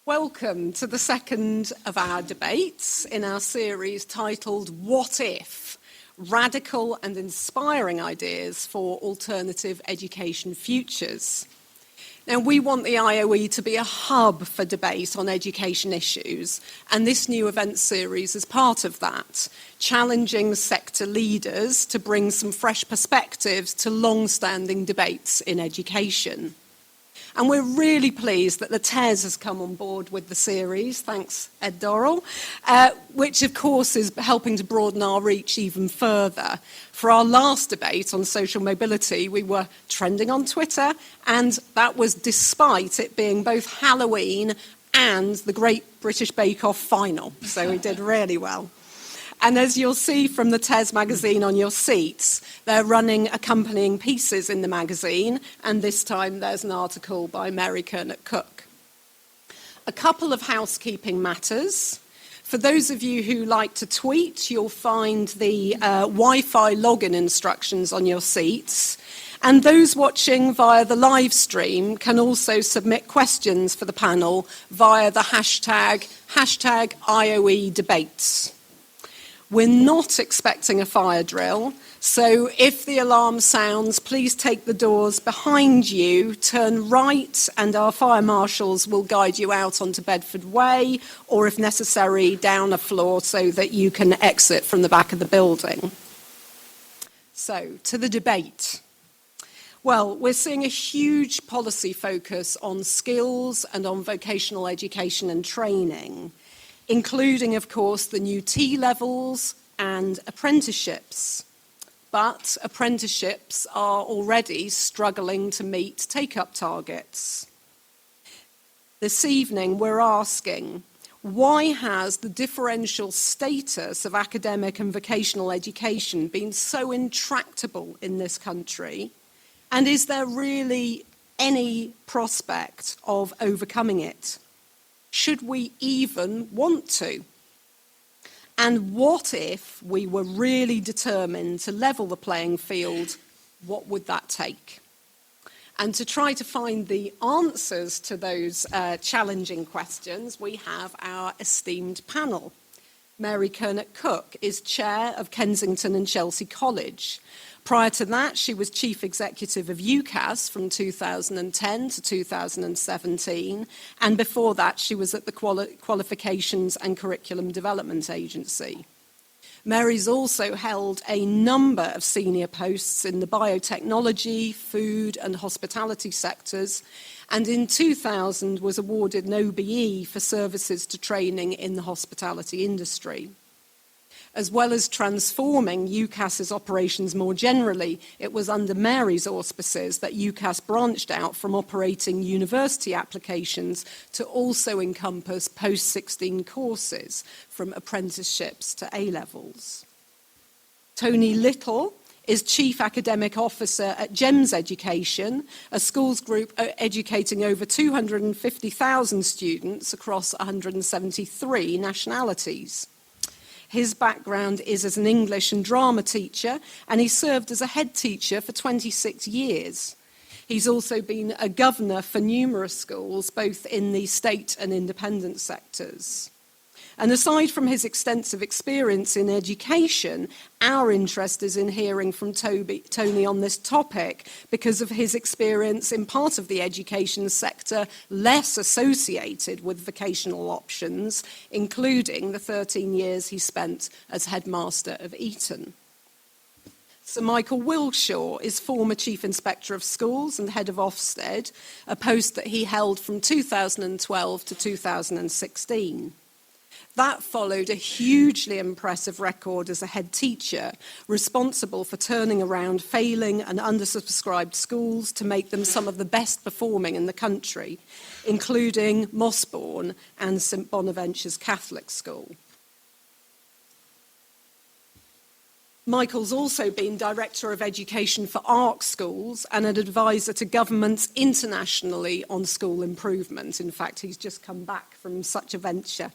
Welcome to the second of our debates in our series titled What If? Radical and Inspiring Ideas for Alternative Education Futures. Now, we want the IOE to be a hub for debate on education issues, and this new event series is part of that, challenging sector leaders to bring some fresh perspectives to long-standing debates in education. And we're really pleased that the TES has come on board with the series, thanks Ed Dorrell, which of course is helping to broaden our reach even further. For our last debate on social mobility, we were trending on Twitter, and that was despite it being both Halloween and the Great British Bake Off final, so we did really well. And as you'll see from the TES magazine on your seats, they're running accompanying pieces in the magazine, and this time there's an article by Mary Curnock. A couple of housekeeping matters. For those of you who like to tweet, you'll find the Wi-Fi login instructions on your seats. And those watching via the live stream can also submit questions for the panel via the hashtag IOE Debates. We're not expecting a fire drill, so if the alarm sounds, please take the doors behind you, turn right, and our fire marshals will guide you out onto Bedford Way, or if necessary, down a floor so that you can exit from the back of the building. So, to the debate. Well, we're seeing a huge policy focus on skills and on vocational education and training, including, of course, the new T-levels and apprenticeships. But apprenticeships are already struggling to meet take-up targets. This evening, we're asking, why has the differential status of academic and vocational education been so intractable in this country? And is there really any prospect of overcoming it? Should we even want to? And what if we were really determined to level the playing field? What would that take? And to try to find the answers to those challenging questions, we have our esteemed panel. Mary Curnock is chair of Kensington and Chelsea College. Prior to that, she was chief executive of UCAS from 2010 to 2017, and before that, she was at the Qualifications and Curriculum Development Agency. Mary's also held a number of senior posts in the biotechnology, food and hospitality sectors, and in 2000 was awarded an OBE for services to training in the hospitality industry. As well as transforming UCAS's operations more generally, it was under Mary's auspices that UCAS branched out from operating university applications to also encompass post-16 courses, from apprenticeships to A-levels. Tony Little is Chief Academic Officer at GEMS Education, a schools group educating over 250,000 students across 173 nationalities. His background is as an English and drama teacher, and he served as a head teacher for 26 years. He's also been a governor for numerous schools, both in the state and independent sectors. And aside from his extensive experience in education, our interest is in hearing from Tony on this topic because of his experience in part of the education sector less associated with vocational options, including the 13 years he spent as headmaster of Eton. Sir Michael Wilshaw is former Chief Inspector of Schools and head of Ofsted, a post that he held from 2012 to 2016. That followed a hugely impressive record as a head teacher, responsible for turning around failing and undersubscribed schools to make them some of the best performing in the country, including Mossbourne and St Bonaventure's Catholic School. Michael's also been Director of Education for ARC schools and an advisor to governments internationally on school improvement. In fact, he's just come back from such a venture.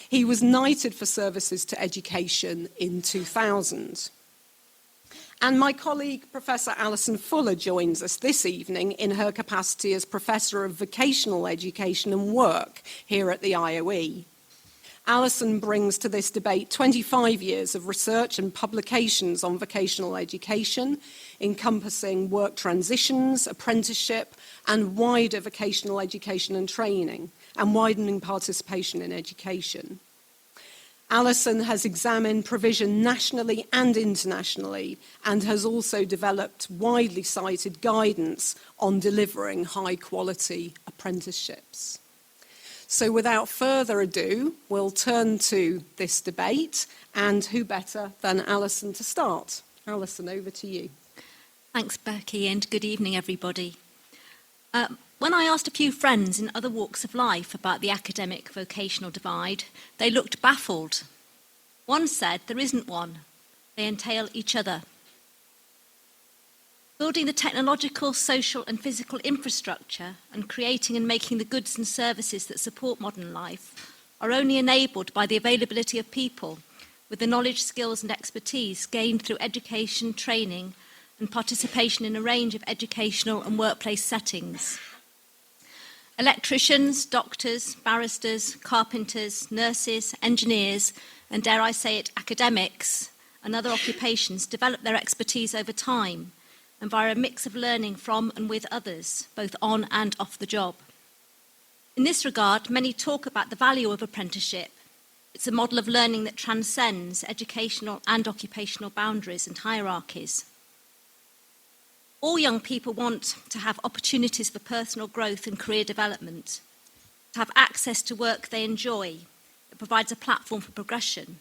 He was knighted for services to education in 2000. And my colleague, Professor Alison Fuller, joins us this evening in her capacity as Professor of Vocational Education and Work here at the IOE. Alison brings to this debate 25 years of research and publications on vocational education, encompassing work transitions, apprenticeship, and wider vocational education and training, and widening participation in education. Alison has examined provision nationally and internationally, and has also developed widely cited guidance on delivering high-quality apprenticeships. So without further ado, we'll turn to this debate, and who better than Alison to start? Alison, over to you. Thanks, Becky, and good evening, everybody. When I asked a few friends in other walks of life about the academic-vocational divide, they looked baffled. One said there isn't one. They entail each other. Building the technological, social and physical infrastructure and creating and making the goods and services that support modern life are only enabled by the availability of people with the knowledge, skills and expertise gained through education, training and participation in a range of educational and workplace settings. Electricians, doctors, barristers, carpenters, nurses, engineers, and dare I say it, academics and other occupations develop their expertise over time and via a mix of learning from and with others, both on and off the job. In this regard, many talk about the value of apprenticeship. It's a model of learning that transcends educational and occupational boundaries and hierarchies. All young people want to have opportunities for personal growth and career development, to have access to work they enjoy, that provides a platform for progression,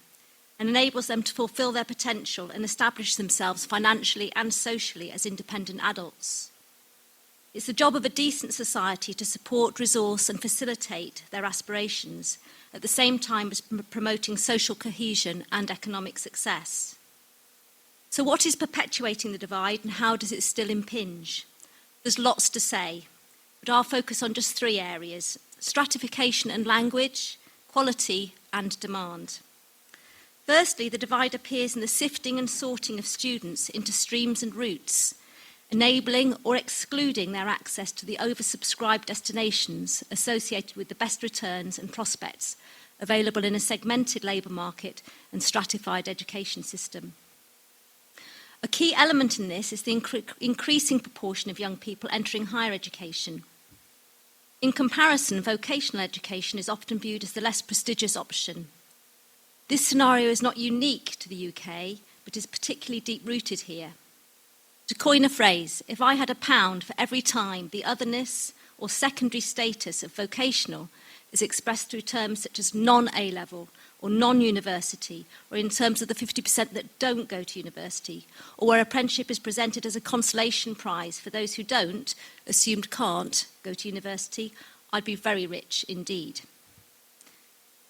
and enables them to fulfil their potential and establish themselves financially and socially as independent adults. It's the job of a decent society to support, resource, and facilitate their aspirations, at the same time as promoting social cohesion and economic success. So what is perpetuating the divide and how does it still impinge? There's lots to say, but I'll focus on just three areas: stratification and language, quality and demand. Firstly, the divide appears in the sifting and sorting of students into streams and routes, enabling or excluding their access to the oversubscribed destinations associated with the best returns and prospects available in a segmented labour market and stratified education system. A key element in this is the increasing proportion of young people entering higher education. In comparison, vocational education is often viewed as the less prestigious option. This scenario is not unique to the UK, but is particularly deep-rooted here. To coin a phrase, if I had £1 for every time the otherness or secondary status of vocational is expressed through terms such as non-A-level or non-university, or in terms of the 50% that don't go to university, or where apprenticeship is presented as a consolation prize for those who don't, assumed can't, go to university, I'd be very rich indeed.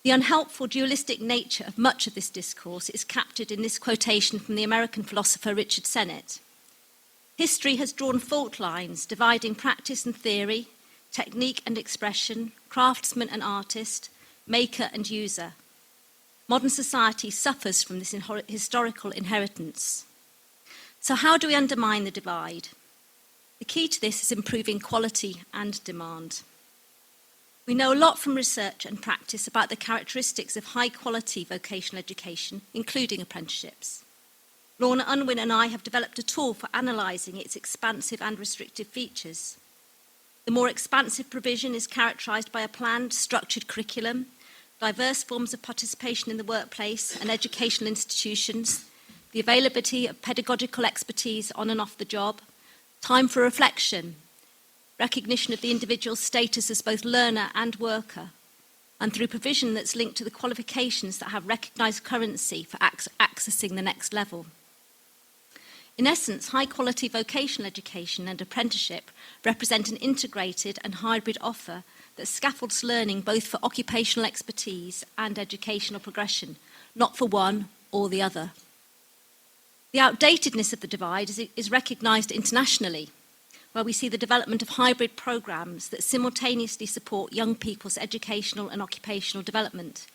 The unhelpful dualistic nature of much of this discourse is captured in this quotation from the American philosopher Richard Sennett. History has drawn fault lines dividing practice and theory, technique and expression, craftsman and artist, maker and user. Modern society suffers from this historical inheritance. So how do we undermine the divide? The key to this is improving quality and demand. We know a lot from research and practice about the characteristics of high-quality vocational education, including apprenticeships. Lorna Unwin and I have developed a tool for analysing its expansive and restrictive features. The more expansive provision is characterised by a planned, structured curriculum, diverse forms of participation in the workplace and educational institutions, the availability of pedagogical expertise on and off the job, time for reflection, recognition of the individual's status as both learner and worker, and through provision that's linked to the qualifications that have recognised currency for accessing the next level. In essence, high-quality vocational education and apprenticeship represent an integrated and hybrid offer that scaffolds learning both for occupational expertise and educational progression, not for one or the other. The outdatedness of the divide is recognised internationally, where we see the development of hybrid programmes that simultaneously support young people's educational and occupational development.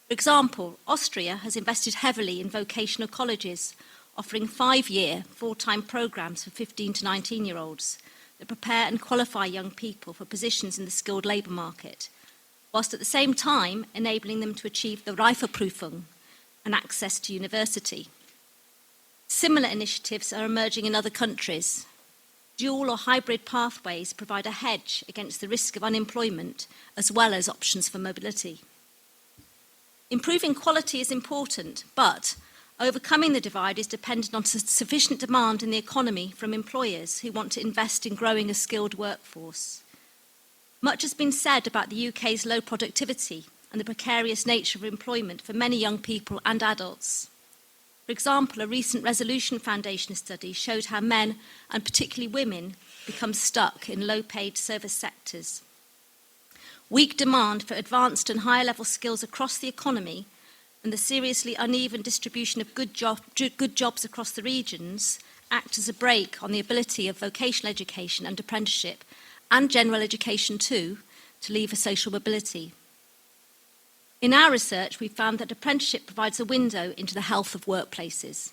For example, Austria has invested heavily in vocational colleges, offering 5-year, full-time programmes for 15 to 19-year-olds that prepare and qualify young people for positions in the skilled labour market, whilst at the same time enabling them to achieve the Reifeprüfung and access to university. Similar initiatives are emerging in other countries. Dual or hybrid pathways provide a hedge against the risk of unemployment, as well as options for mobility. Improving quality is important, but overcoming the divide is dependent on sufficient demand in the economy from employers who want to invest in growing a skilled workforce. Much has been said about the UK's low productivity and the precarious nature of employment for many young people and adults. For example, a recent Resolution Foundation study showed how men, and particularly women, become stuck in low-paid service sectors. Weak demand for advanced and higher-level skills across the economy and the seriously uneven distribution of good jobs across the regions act as a brake on the ability of vocational education and apprenticeship, and general education too, to lever social mobility. In our research, we found that apprenticeship provides a window into the health of workplaces.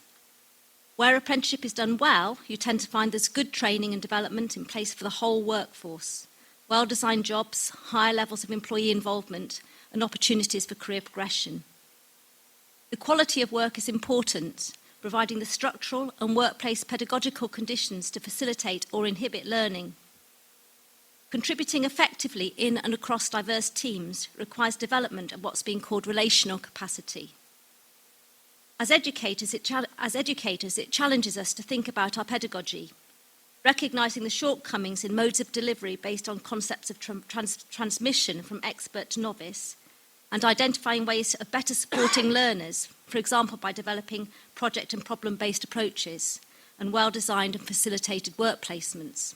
Where apprenticeship is done well, you tend to find there's good training and development in place for the whole workforce, well-designed jobs, higher levels of employee involvement, and opportunities for career progression. The quality of work is important, providing the structural and workplace pedagogical conditions to facilitate or inhibit learning. Contributing effectively in and across diverse teams requires development of what's being called relational capacity. As educators, it challenges us to think about our pedagogy, recognising the shortcomings in modes of delivery based on concepts of transmission from expert to novice, and identifying ways of better supporting learners, for example by developing project and problem-based approaches and well-designed and facilitated work placements.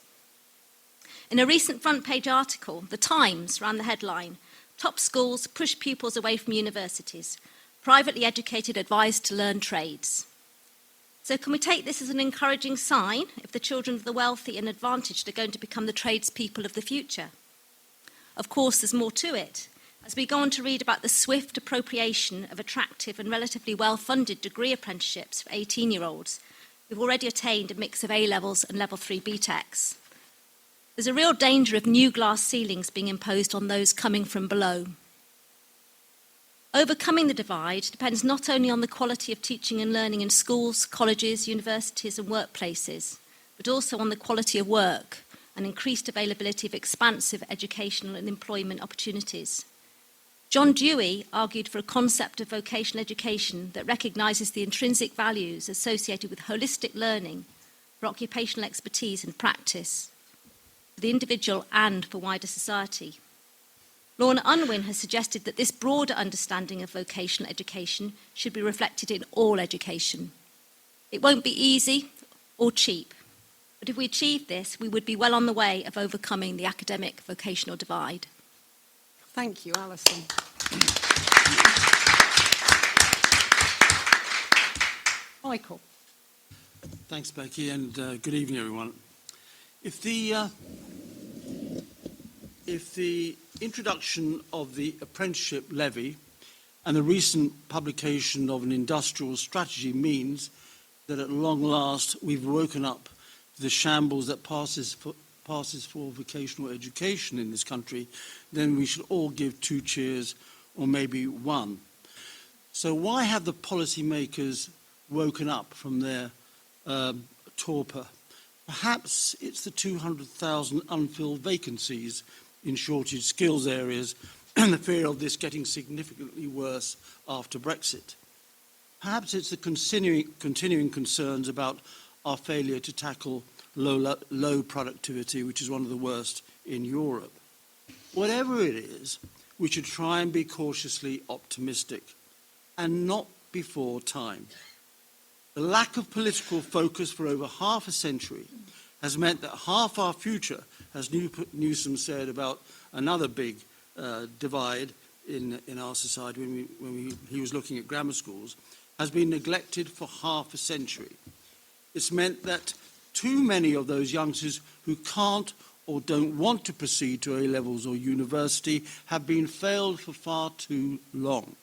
In a recent front-page article, The Times ran the headline, "Top Schools Push Pupils Away from Universities. Privately Educated Advised to Learn Trades." So can we take this as an encouraging sign if the children of the wealthy and advantaged are going to become the tradespeople of the future? Of course, there's more to it. As we go on to read about the swift appropriation of attractive and relatively well-funded degree apprenticeships for 18-year-olds who've already attained a mix of A-levels and Level 3 BTECs. There's a real danger of new glass ceilings being imposed on those coming from below. Overcoming the divide depends not only on the quality of teaching and learning in schools, colleges, universities and workplaces, but also on the quality of work and increased availability of expansive educational and employment opportunities. John Dewey argued for a concept of vocational education that recognises the intrinsic values associated with holistic learning for occupational expertise and practice, for the individual and for wider society. Lorna Unwin has suggested that this broader understanding of vocational education should be reflected in all education. It won't be easy or cheap, but if we achieve this, we would be well on the way of overcoming the academic-vocational divide. Thank you, Alison. Michael. Thanks, Becky, and good evening, everyone. If the introduction of the apprenticeship levy and the recent publication of an industrial strategy means that at long last we've woken up to the shambles that passes for vocational education in this country, then we should all give 2 cheers or maybe 1. So why have the policymakers woken up from their torpor? Perhaps it's the 200,000 unfilled vacancies in shortage skills areas and the fear of this getting significantly worse after Brexit. Perhaps it's the continuing concerns about our failure to tackle low productivity, which is one of the worst in Europe. Whatever it is, we should try and be cautiously optimistic and not before time. The lack of political focus for over half a century has meant that half our future, as Newsom said about another big divide in our society when he was looking at grammar schools, has been neglected for half a century. It's meant that too many of those youngsters who can't or don't want to proceed to A-levels or university have been failed for far too long.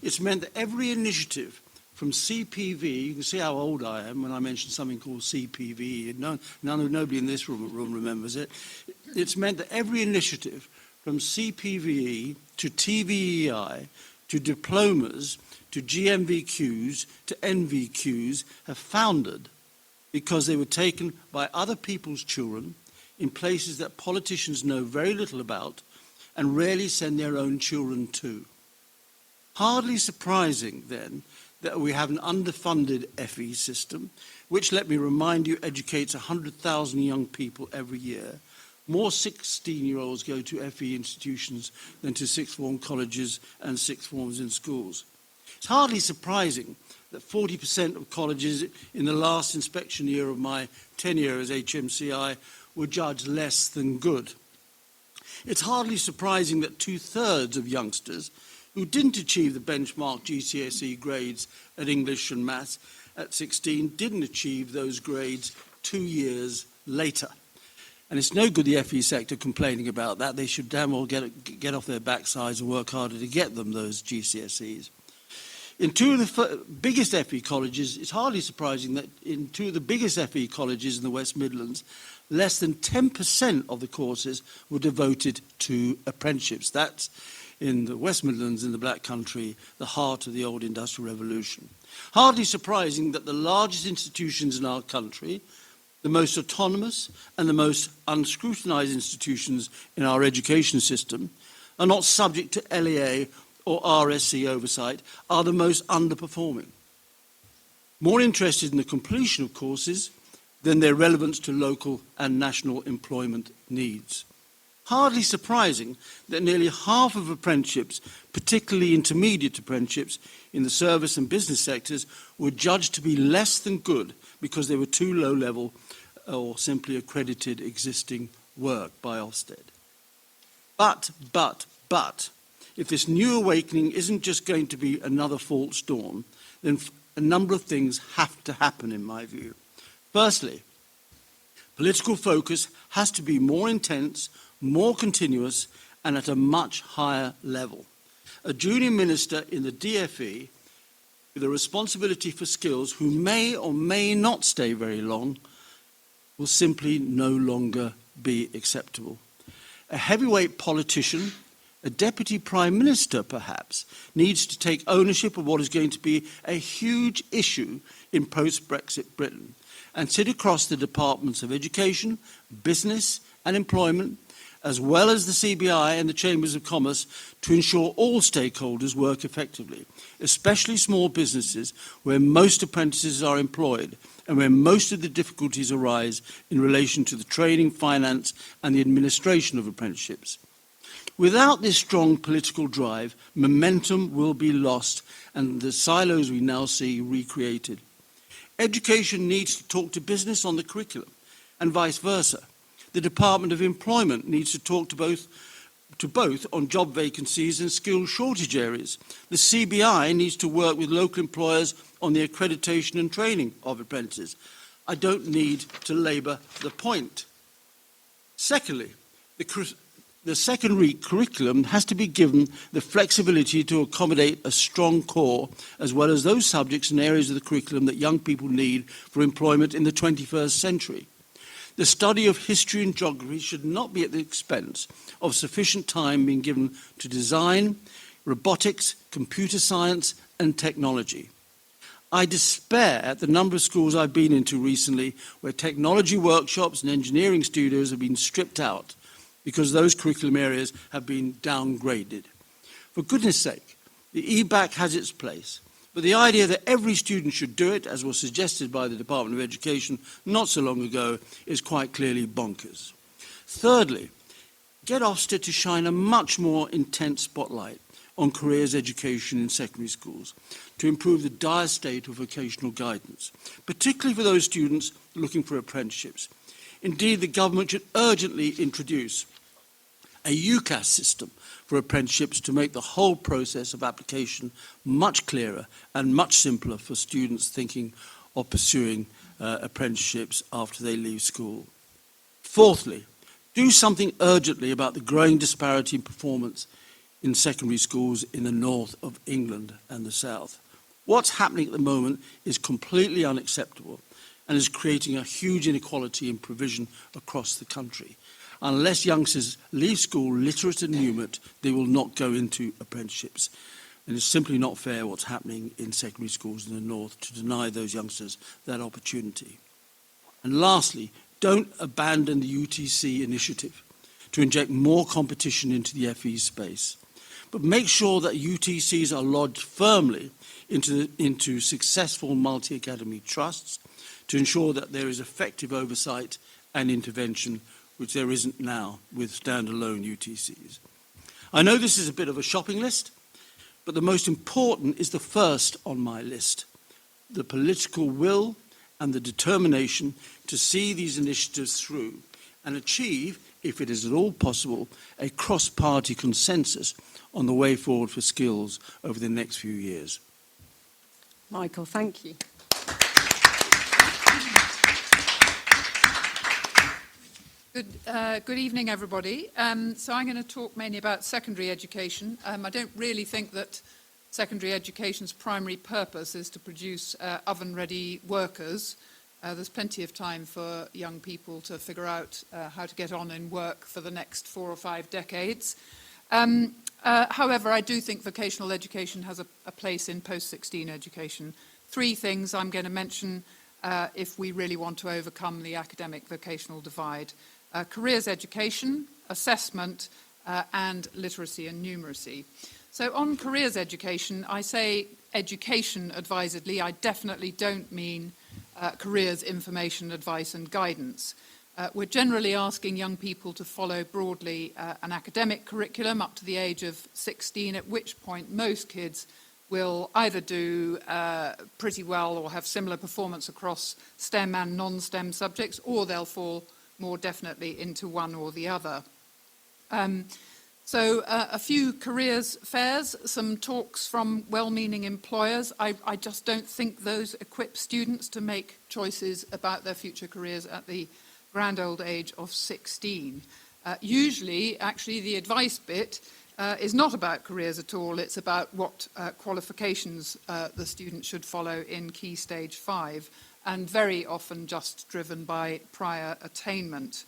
It's meant that every initiative from CPV, you can see how old I am when I mention something called CPV. Nobody in this room remembers it. It's meant that every initiative from CPVE to TVEI to diplomas to GMVQs to NVQs have foundered because they were taken by other people's children in places that politicians know very little about and rarely send their own children to. Hardly surprising, then, that we have an underfunded FE system, which, let me remind you, educates 100,000 young people every year. More 16-year-olds go to FE institutions than to sixth form colleges and sixth forms in schools. It's hardly surprising that 40% of colleges in the last inspection year of my tenure as HMCI were judged less than good. It's hardly surprising that 2/3 of youngsters who didn't achieve the benchmark GCSE grades at English and Maths at 16 didn't achieve those grades 2 years later. And it's no good the FE sector complaining about that. They should damn well get off their backsides and work harder to get them those GCSEs. In two of the biggest FE colleges, it's hardly surprising that in two of the biggest FE colleges in the West Midlands, less than 10% of the courses were devoted to apprenticeships. That's in the West Midlands, in the Black Country, the heart of the old Industrial Revolution. Hardly surprising that the largest institutions in our country, the most autonomous and the most unscrutinised institutions in our education system, are not subject to LEA or RSC oversight, are the most underperforming. More interested in the completion of courses than their relevance to local and national employment needs. Hardly surprising that nearly half of apprenticeships, particularly intermediate apprenticeships in the service and business sectors, were judged to be less than good because they were too low level or simply accredited existing work by Ofsted. But, if this new awakening isn't just going to be another false dawn, then a number of things have to happen, in my view. Firstly, political focus has to be more intense, more continuous, and at a much higher level. A junior minister in the DFE with a responsibility for skills who may or may not stay very long will simply no longer be acceptable. A heavyweight politician, a deputy prime minister perhaps, needs to take ownership of what is going to be a huge issue in post-Brexit Britain and sit across the departments of education, business and employment, as well as the CBI and the Chambers of Commerce, to ensure all stakeholders work effectively, especially small businesses where most apprentices are employed and where most of the difficulties arise in relation to the training, finance and the administration of apprenticeships. Without this strong political drive, momentum will be lost and the silos we now see recreated. Education needs to talk to business on the curriculum and vice versa. The Department of Employment needs to talk to both on job vacancies and skill shortage areas. The CBI needs to work with local employers on the accreditation and training of apprentices. I don't need to labour the point. Secondly, the secondary curriculum has to be given the flexibility to accommodate a strong core, as well as those subjects and areas of the curriculum that young people need for employment in the 21st century. The study of history and geography should not be at the expense of sufficient time being given to design, robotics, computer science and technology. I despair at the number of schools I've been into recently where technology workshops and engineering studios have been stripped out because those curriculum areas have been downgraded. For goodness sake, the EBAC has its place, but the idea that every student should do it, as was suggested by the Department of Education not so long ago, is quite clearly bonkers. Thirdly, get Ofsted to shine a much more intense spotlight on careers education in secondary schools to improve the dire state of vocational guidance, particularly for those students looking for apprenticeships. Indeed, the government should urgently introduce a UCAS system for apprenticeships to make the whole process of application much clearer and much simpler for students thinking of pursuing apprenticeships after they leave school. Fourthly, do something urgently about the growing disparity in performance in secondary schools in the north of England and the south. What's happening at the moment is completely unacceptable and is creating a huge inequality in provision across the country. Unless youngsters leave school literate and numerate, they will not go into apprenticeships. And it's simply not fair what's happening in secondary schools in the north to deny those youngsters that opportunity. And lastly, don't abandon the UTC initiative to inject more competition into the FE space. But make sure that UTCs are lodged firmly into successful multi-academy trusts to ensure that there is effective oversight and intervention, which there isn't now with standalone UTCs. I know this is a bit of a shopping list, but the most important is the first on my list: the political will and the determination to see these initiatives through and achieve, if it is at all possible, a cross-party consensus on the way forward for skills over the next few years. Michael, thank you. Good evening, everybody. So I'm going to talk mainly about secondary education. I don't really think that secondary education's primary purpose is to produce oven-ready workers. There's plenty of time for young people to figure out how to get on in work for the next 4 or 5 decades. However, I do think vocational education has a place in post-16 education. 3 things I'm going to mention if we really want to overcome the academic-vocational divide. Careers education, assessment, and literacy and numeracy. So on careers education, I say education advisedly. I definitely don't mean careers information, advice and guidance. We're generally asking young people to follow broadly an academic curriculum up to the age of 16, at which point most kids will either do pretty well or have similar performance across STEM and non-STEM subjects, or they'll fall more definitely into one or the other. So a few careers fairs, some talks from well-meaning employers. I just don't think those equip students to make choices about their future careers at the grand old age of 16. Usually, actually, the advice bit is not about careers at all. It's about what qualifications the student should follow in Key Stage 5, and very often just driven by prior attainment.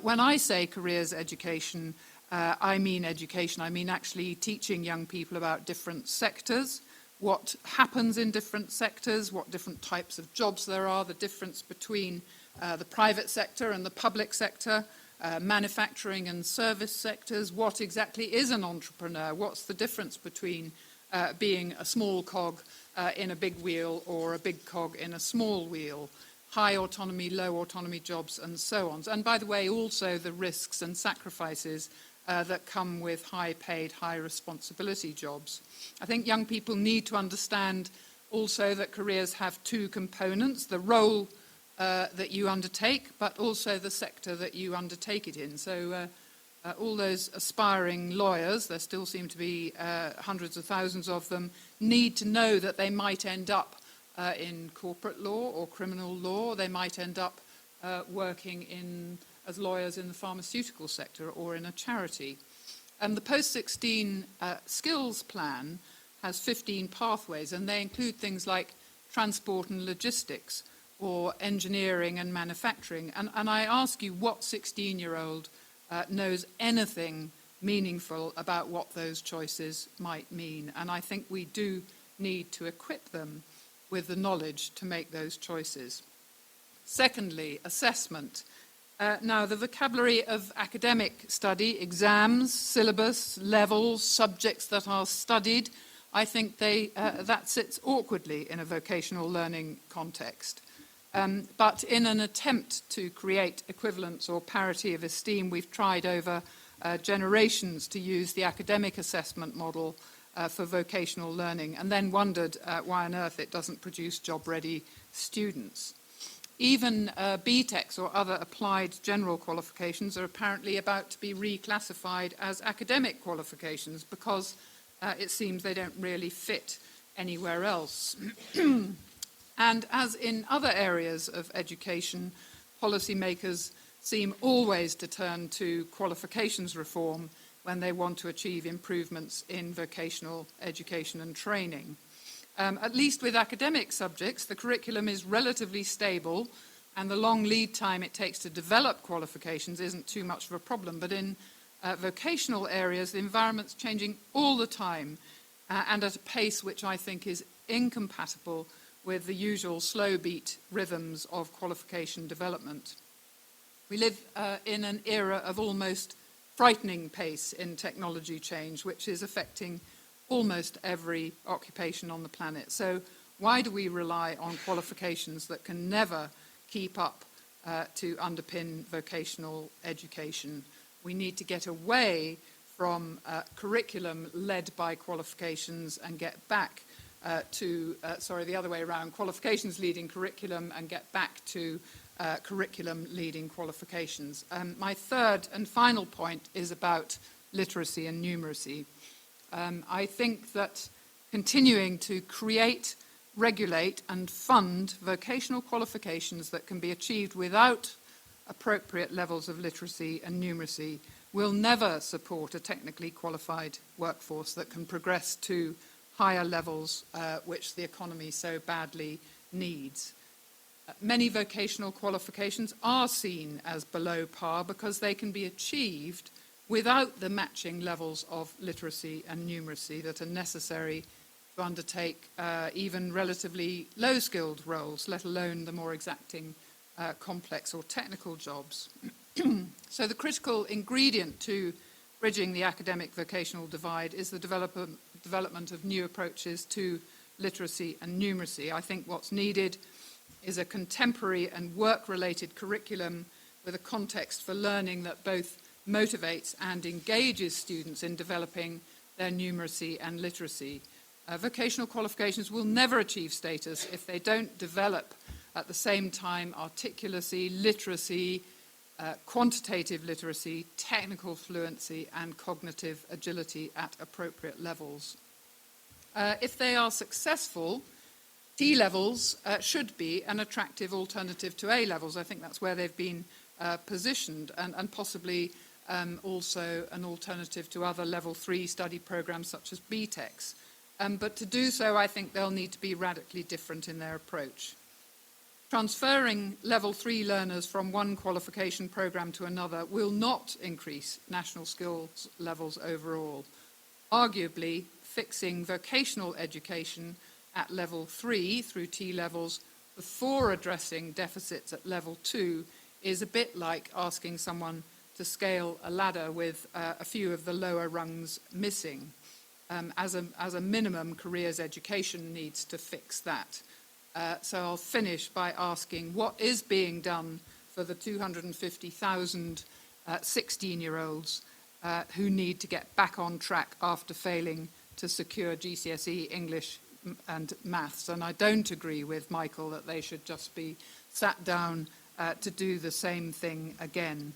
When I say careers education, I mean actually teaching young people about different sectors, what happens in different sectors, what different types of jobs there are, the difference between the private sector and the public sector, manufacturing and service sectors, what exactly is an entrepreneur, what's the difference between being a small cog in a big wheel or a big cog in a small wheel, high autonomy, low autonomy jobs and so on. And by the way, also the risks and sacrifices that come with high paid, high responsibility jobs. I think young people need to understand also that careers have 2 components: the role that you undertake, but also the sector that you undertake it in. So all those aspiring lawyers, there still seem to be hundreds of thousands of them, need to know that they might end up in corporate law or criminal law. They might end up working as lawyers in the pharmaceutical sector or in a charity. And the post-16 skills plan has 15 pathways, and they include things like transport and logistics, or engineering and manufacturing. And I ask you, what 16-year-old knows anything meaningful about what those choices might mean? And I think we do need to equip them with the knowledge to make those choices. Secondly, assessment. Now, the vocabulary of academic study, exams, syllabus, levels, subjects that are studied, I think that sits awkwardly in a vocational learning context. But in an attempt to create equivalence or parity of esteem, we've tried over generations to use the academic assessment model for vocational learning, and then wondered why on earth it doesn't produce job-ready students. Even BTECs or other applied general qualifications are apparently about to be reclassified as academic qualifications because it seems they don't really fit anywhere else. And as in other areas of education, policymakers seem always to turn to qualifications reform when they want to achieve improvements in vocational education and training. At least with academic subjects, the curriculum is relatively stable, and the long lead time it takes to develop qualifications isn't too much of a problem. But in vocational areas, the environment's changing all the time, and at a pace which I think is incompatible with the usual slow beat rhythms of qualification development. We live in an era of almost frightening pace in technology change, which is affecting almost every occupation on the planet. So why do we rely on qualifications that can never keep up to underpin vocational education? We need to get away from curriculum led by qualifications and get back the other way around, qualifications leading curriculum and get back to curriculum leading qualifications. My third and final point is about literacy and numeracy. I think that continuing to create, regulate and fund vocational qualifications that can be achieved without appropriate levels of literacy and numeracy will never support a technically qualified workforce that can progress to higher levels which the economy so badly needs. Many vocational qualifications are seen as below par because they can be achieved without the matching levels of literacy and numeracy that are necessary to undertake even relatively low-skilled roles, let alone the more exacting complex or technical jobs. So the critical ingredient to bridging the academic-vocational divide is the development of new approaches to literacy and numeracy. I think what's needed is a contemporary and work-related curriculum with a context for learning that both motivates and engages students in developing their numeracy and literacy. Vocational qualifications will never achieve status if they don't develop at the same time articulacy, literacy, quantitative literacy, technical fluency and cognitive agility at appropriate levels. If they are successful, T-levels should be an attractive alternative to A-levels. I think that's where they've been positioned, and possibly also an alternative to other level 3 study programs such as BTECs. But to do so, I think they'll need to be radically different in their approach. Transferring level 3 learners from one qualification program to another will not increase national skills levels overall. Arguably, fixing vocational education at level 3 through T-levels before addressing deficits at level 2 is a bit like asking someone to scale a ladder with a few of the lower rungs missing. As a minimum, careers education needs to fix that. So I'll finish by asking what is being done for the 250,000 16-year-olds who need to get back on track after failing to secure GCSE English and maths. And I don't agree with Michael that they should just be sat down to do the same thing again.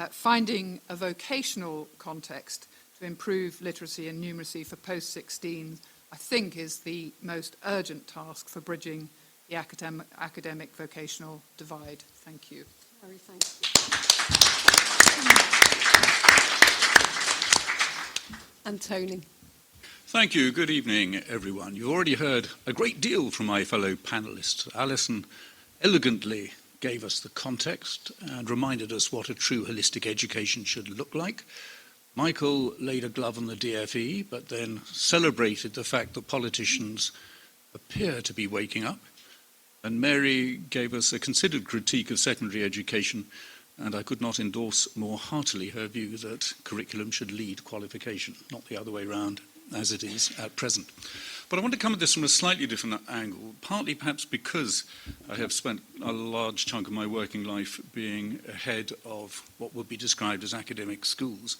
Finding a vocational context to improve literacy and numeracy for post-16, I think, is the most urgent task for bridging the academic-vocational divide. Thank you. Very thank you. And Tony. Thank you. Good evening, everyone. You already heard a great deal from my fellow panellists. Alison elegantly gave us the context and reminded us what a true holistic education should look like. Michael laid a glove on the DFE, but then celebrated the fact that politicians appear to be waking up. And Mary gave us a considered critique of secondary education, and I could not endorse more heartily her view that curriculum should lead qualification, not the other way around, as it is at present. But I want to come at this from a slightly different angle, partly perhaps because I have spent a large chunk of my working life being ahead of what would be described as academic schools.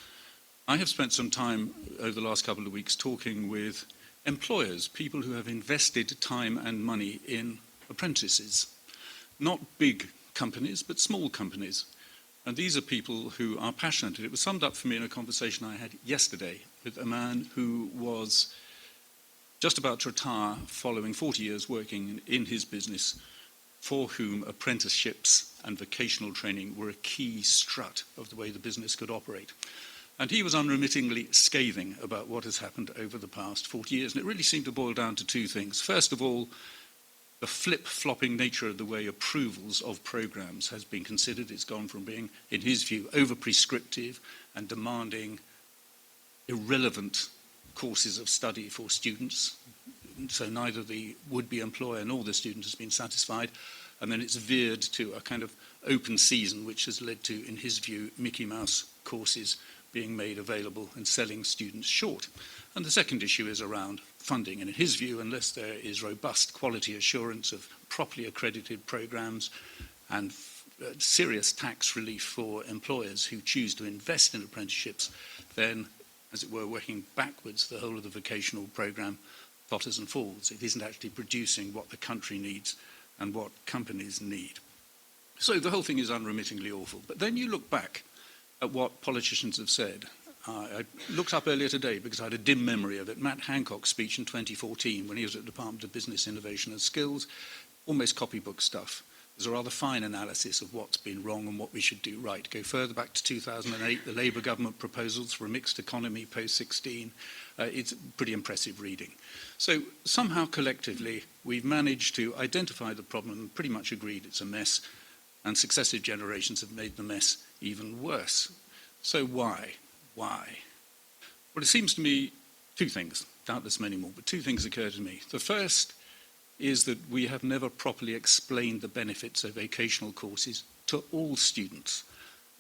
I have spent some time over the last couple of weeks talking with employers, people who have invested time and money in apprentices. Not big companies, but small companies. And these are people who are passionate. It was summed up for me in a conversation I had yesterday with a man who was just about to retire following 40 years working in his business, for whom apprenticeships and vocational training were a key strut of the way the business could operate. And he was unremittingly scathing about what has happened over the past 40 years. And it really seemed to boil down to two things. First of all, the flip-flopping nature of the way approvals of programmes has been considered. It's gone from being, in his view, over-prescriptive and demanding irrelevant courses of study for students. So neither the would-be employer nor the student has been satisfied. And then it's veered to a kind of open season, which has led to, in his view, Mickey Mouse courses being made available and selling students short. And the second issue is around funding. And in his view, unless there is robust quality assurance of properly accredited programmes and serious tax relief for employers who choose to invest in apprenticeships, then, as it were, working backwards, the whole of the vocational programme totters and falls. It isn't actually producing what the country needs and what companies need. So the whole thing is unremittingly awful. But then you look back at what politicians have said. I looked up earlier today because I had a dim memory of it. Matt Hancock's speech in 2014 when he was at the Department of Business, Innovation and Skills, almost copybook stuff. There's a rather fine analysis of what's been wrong and what we should do right. Go further back to 2008, the Labour government proposals for a mixed economy post-16. It's pretty impressive reading. So somehow collectively we've managed to identify the problem and pretty much agreed it's a mess, and successive generations have made the mess even worse. So why? Why? Well, it seems to me two things, doubtless many more, but two things occur to me. The first is that we have never properly explained the benefits of vocational courses to all students.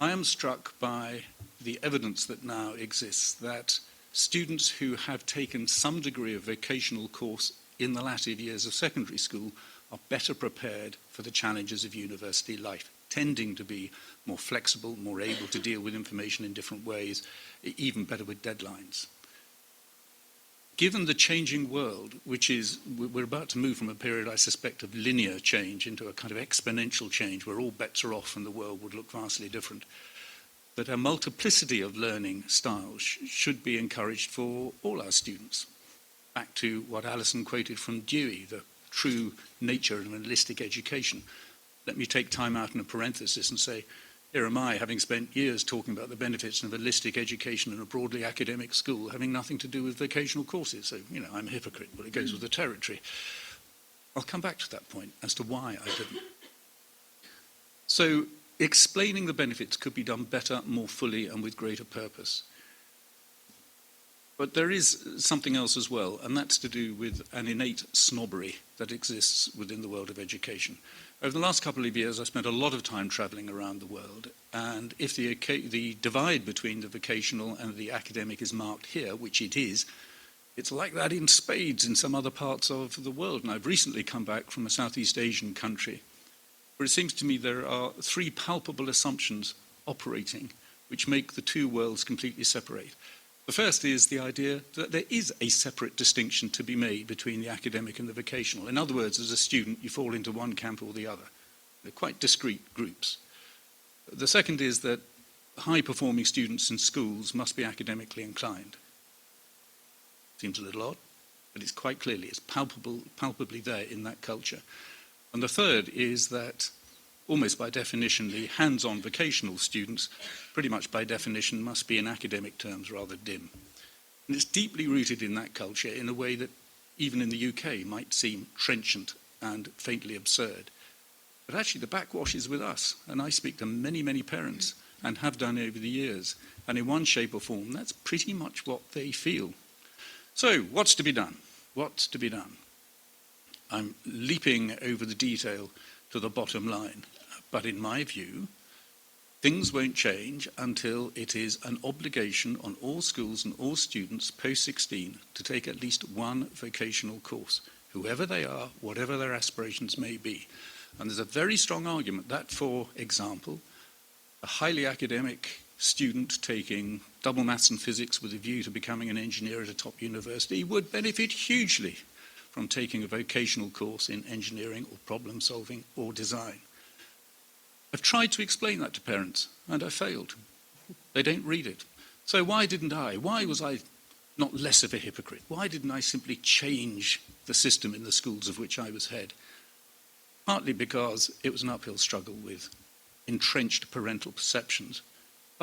I am struck by the evidence that now exists that students who have taken some degree of vocational course in the latter years of secondary school are better prepared for the challenges of university life, tending to be more flexible, more able to deal with information in different ways, even better with deadlines. Given the changing world, which is, we're about to move from a period, I suspect, of linear change into a kind of exponential change where all bets are off and the world would look vastly different, that a multiplicity of learning styles should be encouraged for all our students. Back to what Alison quoted from Dewey, the true nature of an holistic education. Let me take time out in a parenthesis and say, here am I, having spent years talking about the benefits of holistic education in a broadly academic school, having nothing to do with vocational courses. So, I'm a hypocrite, but it goes with the territory. I'll come back to that point as to why I didn't. So, explaining the benefits could be done better, more fully, and with greater purpose. But there is something else as well, and that's to do with an innate snobbery that exists within the world of education. Over the last couple of years, I spent a lot of time travelling around the world, and if the divide between the vocational and the academic is marked here, which it is, it's like that in spades in some other parts of the world. And I've recently come back from a Southeast Asian country, where it seems to me there are three palpable assumptions operating which make the two worlds completely separate. The first is the idea that there is a separate distinction to be made between the academic and the vocational. In other words, as a student, you fall into one camp or the other. They're quite discrete groups. The second is that high-performing students in schools must be academically inclined. Seems a little odd, but it's quite clearly, it's palpably there in that culture. And the third is that almost by definition, the hands-on vocational students, pretty much by definition, must be in academic terms rather dim. And it's deeply rooted in that culture in a way that even in the UK might seem trenchant and faintly absurd. But actually the backwash is with us, and I speak to many, many parents and have done over the years, and in one shape or form, that's pretty much what they feel. So, what's to be done? What's to be done? I'm leaping over the detail to the bottom line. But in my view, things won't change until it is an obligation on all schools and all students post-16 to take at least one vocational course, whoever they are, whatever their aspirations may be. And there's a very strong argument that, for example, a highly academic student taking double maths and physics with a view to becoming an engineer at a top university would benefit hugely from taking a vocational course in engineering or problem solving or design. I've tried to explain that to parents, and I failed. They don't read it. So why didn't I? Why was I not less of a hypocrite? Why didn't I simply change the system in the schools of which I was head? Partly because it was an uphill struggle with entrenched parental perceptions,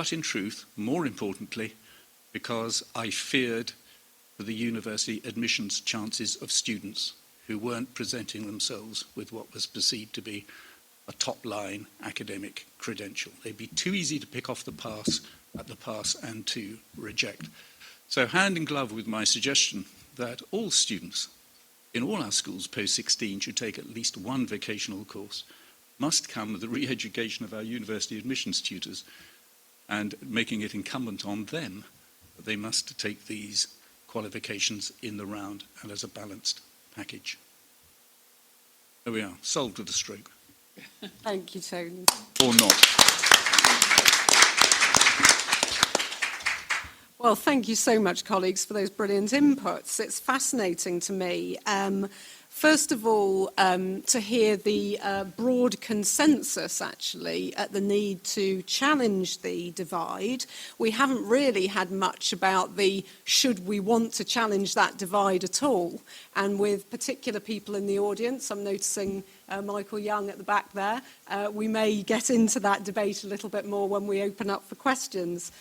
but in truth, more importantly, because I feared for the university admissions chances of students who weren't presenting themselves with what was perceived to be a top-line academic credential. They'd be too easy to pick off at the pass and to reject. So hand in glove with my suggestion that all students in all our schools post-16 should take at least one vocational course must come with the re-education of our university admissions tutors and making it incumbent on them that they must take these qualifications in the round and as a balanced package. There we are, solved with a stroke. Thank you, Tony. Or not. Well, thank you so much, colleagues, for those brilliant inputs. It's fascinating to me. First of all, to hear the broad consensus, actually, at the need to challenge the divide. We haven't really had much about the should we want to challenge that divide at all. And with particular people in the audience, I'm noticing Michael Young at the back there, we may get into that debate a little bit more when we open up for questions.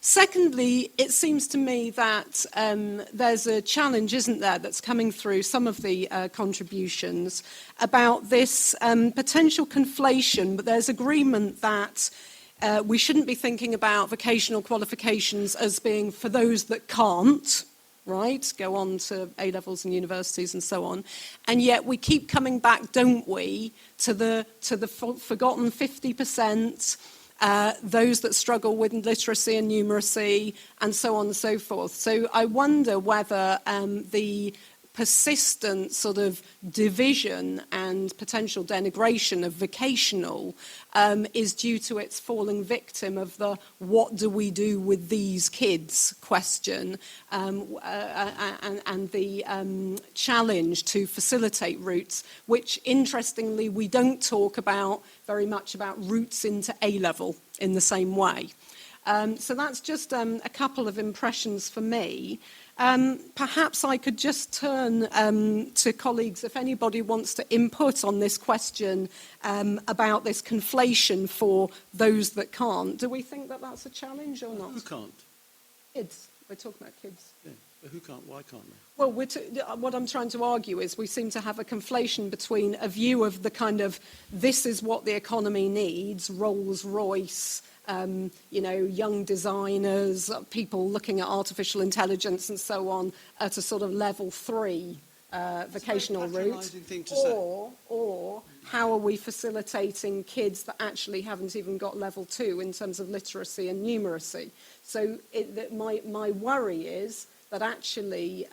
Secondly, it seems to me that there's a challenge, isn't there, that's coming through some of the contributions about this potential conflation, but there's agreement that we shouldn't be thinking about vocational qualifications as being for those that can't, right, go on to A-levels and universities and so on. And yet we keep coming back, don't we, to the forgotten 50%, those that struggle with literacy and numeracy, and so on and so forth. So I wonder whether the persistent sort of division and potential denigration of vocational is due to its falling victim of the what do we do with these kids question and the challenge to facilitate routes, which interestingly we don't talk about very much about routes into A-level in the same way. So that's just a couple of impressions for me. Perhaps I could just turn to colleagues if anybody wants to input on this question about this conflation for those that can't. Do we think that that's a challenge or not? Who can't? Kids. We're talking about kids. Yeah, but who can't? Why can't they? Well, what I'm trying to argue is we seem to have a conflation between a view of the kind of this is what the economy needs, Rolls-Royce, young designers, people looking at artificial intelligence and so on at a sort of level 3 vocational route, or how are we facilitating kids that actually haven't even got level 2 in terms of literacy and numeracy? So my worry is that actually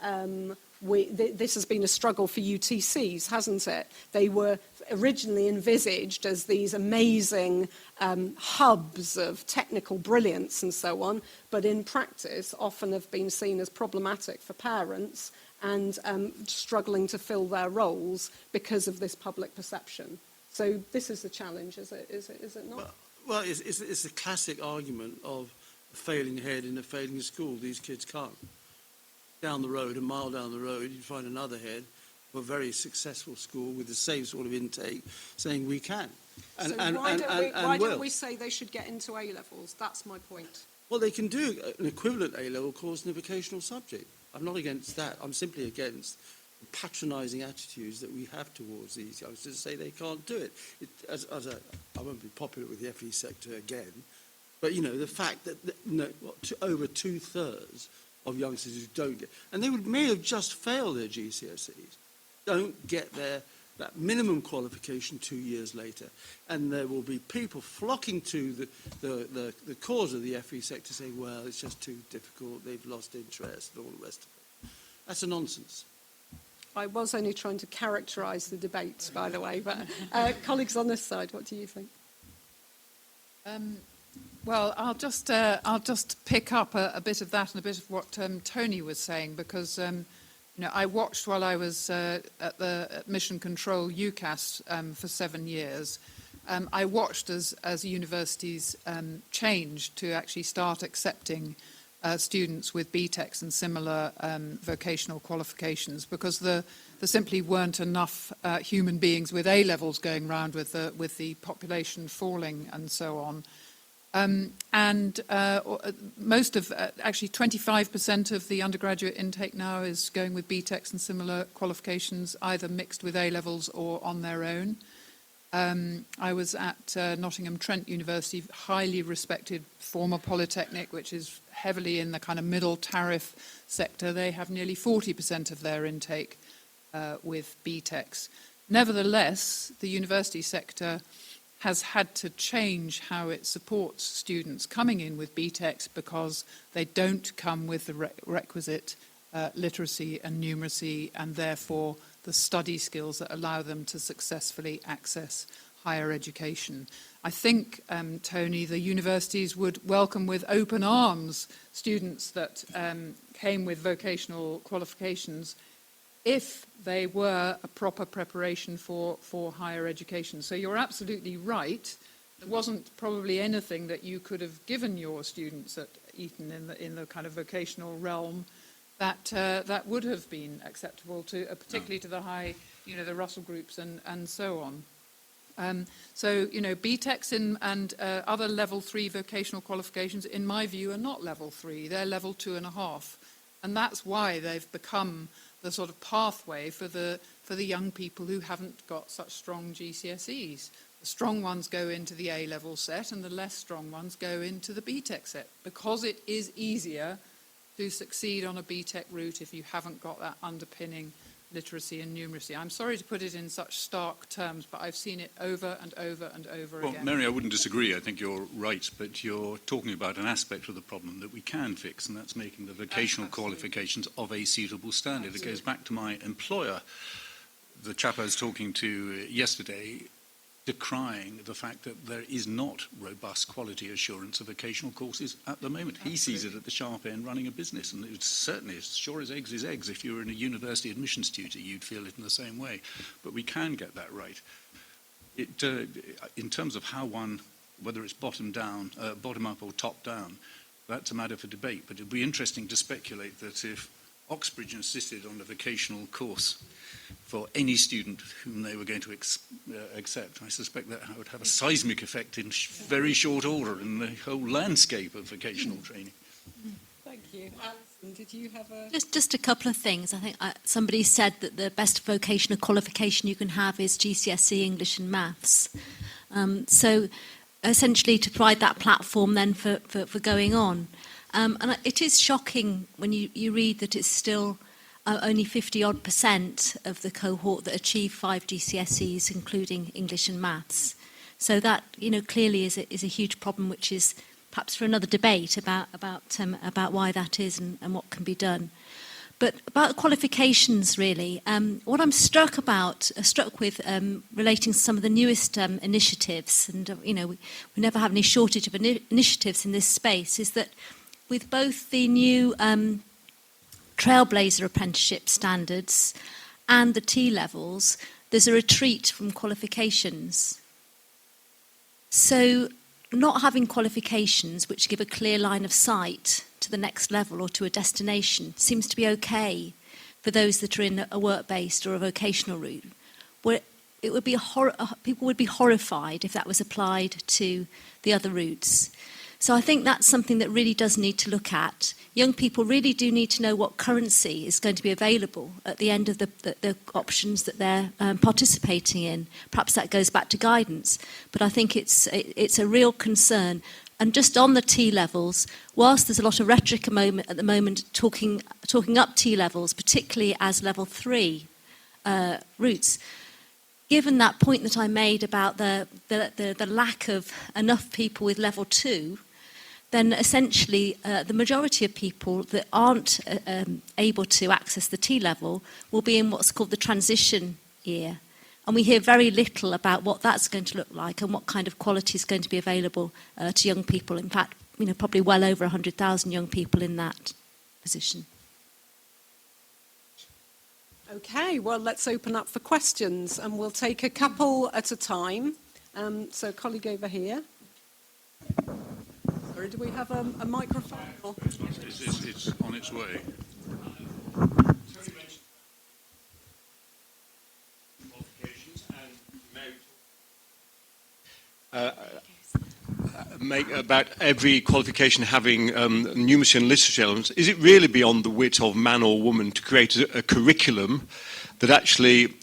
this has been a struggle for UTCs, hasn't it? They were originally envisaged as these amazing hubs of technical brilliance and so on, but in practice often have been seen as problematic for parents and struggling to fill their roles because of this public perception. So this is the challenge, is it not? Well, it's a classic argument of a failing head in a failing school. These kids can't. Down the road, a mile down the road, you find another head of a very successful school with the same sort of intake saying we can. So why don't we say they should get into A-levels? That's my point. Well, they can do an equivalent A-level course in a vocational subject. I'm not against that. I'm simply against the patronising attitudes that we have towards these youngsters to say they can't do it. I won't be popular with the FE sector again, but, the fact that over 2/3 of youngsters who don't get, and they may have just failed their GCSEs, don't get that minimum qualification 2 years later. And there will be people flocking to the cause of the FE sector saying, well, it's just too difficult, they've lost interest, and all the rest of it. That's a nonsense. I was only trying to characterise the debate, by the way, but colleagues on this side, what do you think? Well, I'll just pick up a bit of that and a bit of what Tony was saying, because I watched while I was at Mission Control UCAS for 7 years. I watched as universities changed to actually start accepting students with BTECs and similar vocational qualifications, because there simply weren't enough human beings with A-levels going around with the population falling and so on. Most of, actually 25% of the undergraduate intake now is going with BTECs and similar qualifications, either mixed with A-levels or on their own. I was at Nottingham Trent University, highly respected former polytechnic, which is heavily in the kind of middle tariff sector. They have nearly 40% of their intake with BTECs. Nevertheless, the university sector has had to change how it supports students coming in with BTECs because they don't come with the requisite literacy and numeracy, and therefore the study skills that allow them to successfully access higher education. I think, Tony, the universities would welcome with open arms students that came with vocational qualifications if they were a proper preparation for higher education. So you're absolutely right. There wasn't probably anything that you could have given your students at Eton in the kind of vocational realm that would have been acceptable to, particularly to the high, the Russell groups and so on. So, BTECs and other level 3 vocational qualifications, in my view, are not level 3. They're level 2.5. And that's why they've become the sort of pathway for the young people who haven't got such strong GCSEs. The strong ones go into the A-level set and the less strong ones go into the BTEC set, because it is easier to succeed on a BTEC route if you haven't got that underpinning literacy and numeracy. I'm sorry to put it in such stark terms, but I've seen it over and over and over again. Well, Mary, I wouldn't disagree. I think you're right, but you're talking about an aspect of the problem that we can fix, and that's making the vocational qualifications of a suitable standard. Absolutely. It goes back to my employer, the chap I was talking to yesterday, decrying the fact that there is not robust quality assurance of vocational courses at the moment. Absolutely. He sees it at the sharp end running a business, and it's certainly as sure as eggs is eggs. If you were in a university admissions tutor, you'd feel it in the same way. But we can get that right. In terms of how one, whether it's bottom up or top down, that's a matter for debate. But it'd be interesting to speculate that if Oxbridge insisted on a vocational course for any student whom they were going to accept, I suspect that would have a seismic effect in very short order in the whole landscape of vocational training. Thank you. Alison, did you have a... Just a couple of things. I think somebody said that the best vocational qualification you can have is GCSE English and Maths. So essentially to provide that platform then for going on. And it is shocking when you read that it's still only 50-odd% of the cohort that achieve 5 GCSEs, including English and Maths. So that, clearly is a huge problem, which is perhaps for another debate about why that is and what can be done. But about qualifications, really, what I'm struck with relating to some of the newest initiatives, and we never have any shortage of initiatives in this space, is that with both the new Trailblazer apprenticeship standards and the T-levels, there's a retreat from qualifications. So not having qualifications which give a clear line of sight to the next level or to a destination seems to be okay for those that are in a work-based or a vocational route. Where it would be people would be horrified if that was applied to the other routes. So I think that's something that really does need to look at. Young people really do need to know what currency is going to be available at the end of the options that they're participating in. Perhaps that goes back to guidance, but I think it's a real concern. And just on the T-levels, whilst there's a lot of rhetoric at the moment talking up T-levels, particularly as level 3 routes, given that point that I made about the lack of enough people with level 2, then essentially the majority of people that aren't able to access the T-level will be in what's called the transition year. And we hear very little about what that's going to look like and what kind of quality is going to be available to young people. In fact, probably well over 100,000 young people in that position. Okay, well, let's open up for questions, and we'll take a couple at a time. So, colleague over here. Sorry, do we have a microphone? It's on its way. make about every qualification having numeracy and literacy elements, is it really beyond the wit of man or woman to create a curriculum that actually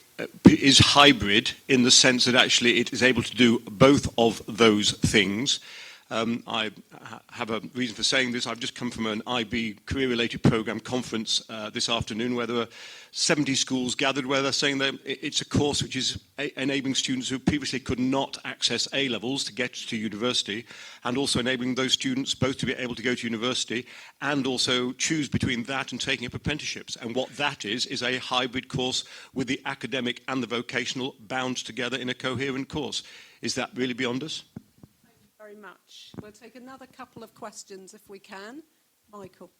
is hybrid in the sense that actually it is able to do both of those things? I have a reason for saying this. I've just come from an IB career-related programme conference this afternoon where there were 70 schools gathered where they're saying that it's a course which is enabling students who previously could not access A-levels to get to university, and also enabling those students both to be able to go to university and also choose between that and taking up apprenticeships. And what that is a hybrid course with the academic and the vocational bound together in a coherent course. Is that really beyond us? Thank you very much. We'll take another couple of questions if we can. Michael.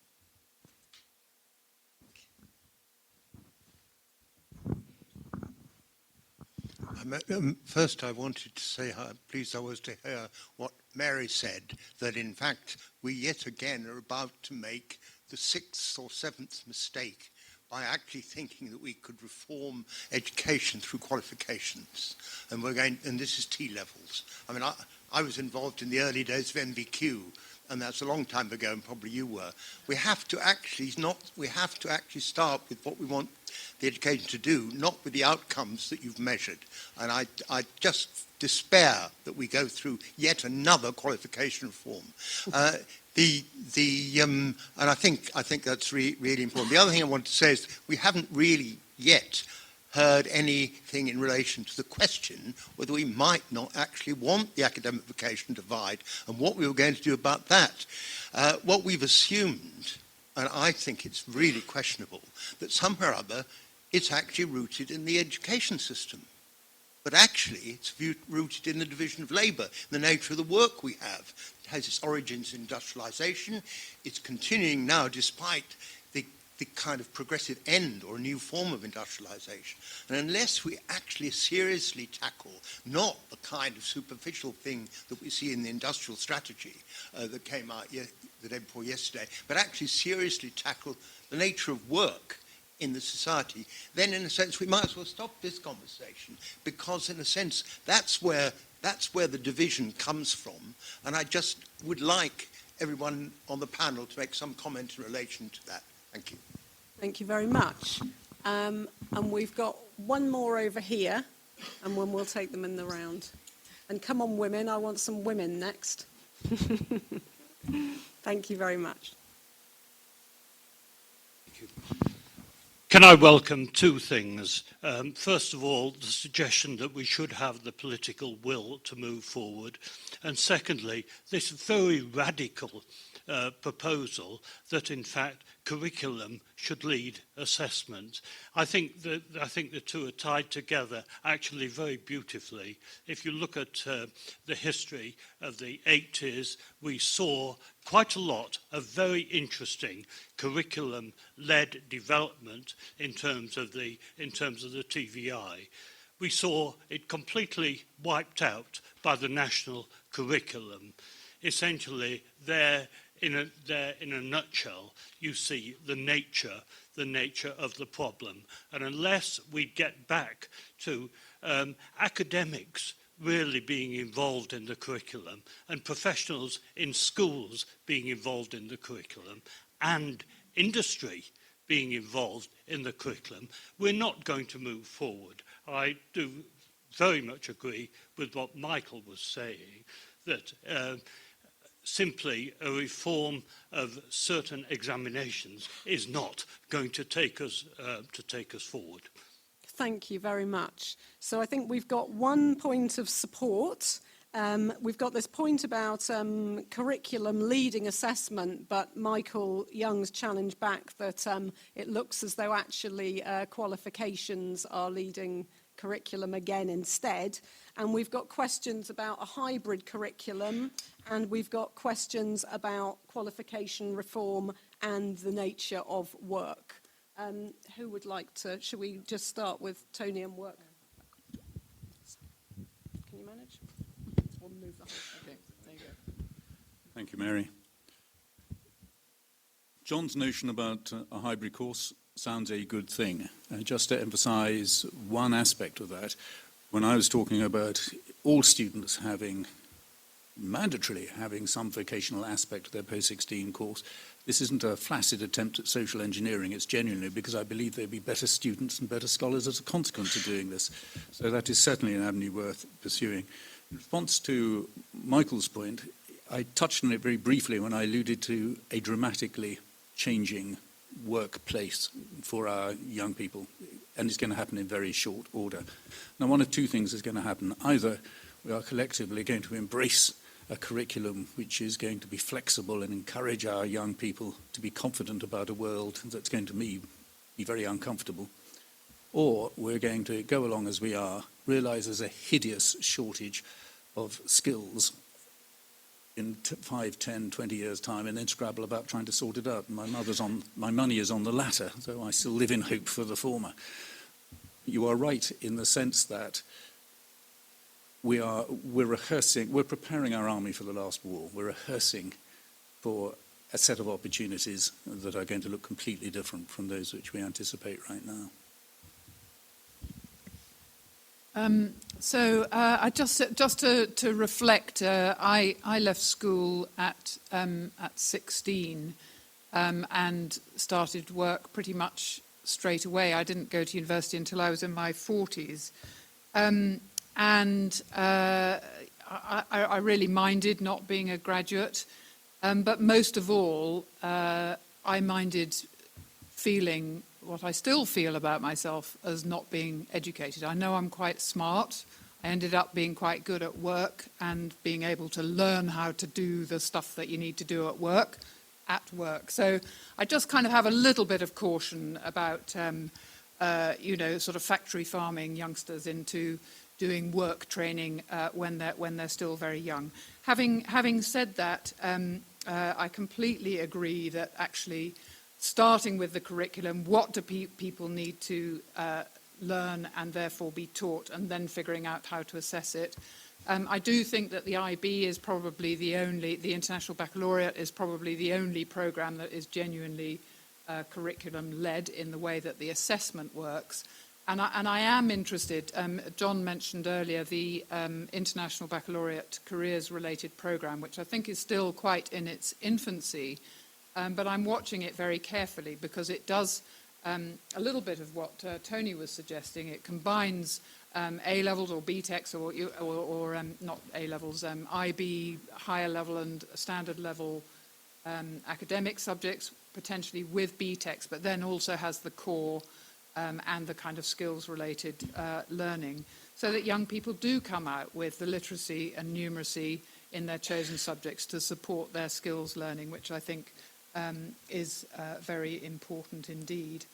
First, I wanted to say how pleased I was to hear what Mary said, that in fact we yet again are about to make the 6th or 7th mistake by actually thinking that we could reform education through qualifications. And this is T-levels. I mean, I was involved in the early days of MVQ, and that's a long time ago, and probably you were. We have to actually start with what we want the education to do, not with the outcomes that you've measured. And I just despair that we go through yet another qualification reform. And I think that's really important. The other thing I want to say is we haven't really yet heard anything in relation to the question whether we might not actually want the academic vocation divide and what we were going to do about that. What we've assumed, and I think it's really questionable, that somehow or other it's actually rooted in the education system. But actually it's rooted in the division of labour, the nature of the work we have. It has its origins in industrialisation. It's continuing now despite the kind of progressive end or a new form of industrialisation. And unless we actually seriously tackle not the kind of superficial thing that we see in the industrial strategy that came out the day before yesterday, but actually seriously tackle the nature of work in the society, then in a sense we might as well stop this conversation, because in a sense that's where the division comes from. And I just would like everyone on the panel to make some comment in relation to that. Thank you. Thank you very much. And we've got one more over here, and then we'll take them in the round. And come on, women, I want some women next. Thank you very much. Thank you. Can I welcome two things? First of all, the suggestion that we should have the political will to move forward. And secondly, this very radical proposal that, in fact, curriculum should lead assessment. I think the two are tied together actually very beautifully. If you look at the history of the 80s, we saw quite a lot of very interesting curriculum-led development in terms of the TVI. We saw it completely wiped out by the national curriculum. Essentially, there in a nutshell, you see the nature of the problem. And unless we get back to academics really being involved in the curriculum and professionals in schools being involved in the curriculum and industry being involved in the curriculum, we're not going to move forward. I do very much agree with what Michael was saying, that simply a reform of certain examinations is not going to take us forward. Thank you very much. So I think we've got one point of support. We've got this point about curriculum leading assessment, but Michael Young's challenged back that it looks as though actually qualifications are leading curriculum again instead. And we've got questions about a hybrid curriculum, and we've got questions about qualification reform and the nature of work. Who would like to, should we just start with Tony and work? Can you manage? We'll move the whole. Okay, there you go. Thank you, Mary. John's notion about a hybrid course sounds a good thing. Just to emphasise one aspect of that, when I was talking about all students having mandatorily having some vocational aspect of their post-16 course. This isn't a flaccid attempt at social engineering. It's genuinely because I believe they'd be better students and better scholars as a consequence of doing this. So that is certainly an avenue worth pursuing. In response to Michael's point, I touched on it very briefly when I alluded to a dramatically changing workplace for our young people, and it's going to happen in very short order. Now, one of two things is going to happen. Either we are collectively going to embrace a curriculum which is going to be flexible and encourage our young people to be confident about a world that's going to be very uncomfortable, or we're going to go along as we are, realise there's a hideous shortage of skills in 5, 10, 20 years' time, and then scrabble about trying to sort it out. My money is on the latter, so I still live in hope for the former. You are right in the sense that we're preparing our army for the last war. We're rehearsing for a set of opportunities that are going to look completely different from those which we anticipate right now. Just to reflect, I left school at 16 and started work pretty much straight away. I didn't go to university until I was in my 40s. I really minded not being a graduate, but most of all, I minded feeling what I still feel about myself as not being educated. I know I'm quite smart. I ended up being quite good at work and being able to learn how to do the stuff that you need to do at work. So I just kind of have a little bit of caution about, sort of factory farming youngsters into doing work training when they're still very young. Having said that, I completely agree that actually starting with the curriculum, what do people need to learn and therefore be taught, and then figuring out how to assess it. I do think that the IB is probably the International Baccalaureate is probably the only programme that is genuinely curriculum-led in the way that the assessment works. And I am interested, John mentioned earlier the International Baccalaureate Careers-related programme, which I think is still quite in its infancy, but I'm watching it very carefully because it does a little bit of what Tony was suggesting. It combines A-levels or BTECs or not A-levels, IB, higher level and standard level academic subjects, potentially with BTECs, but then also has the core and the kind of skills-related learning, so that young people do come out with the literacy and numeracy in their chosen subjects to support their skills learning, which I think is very important indeed.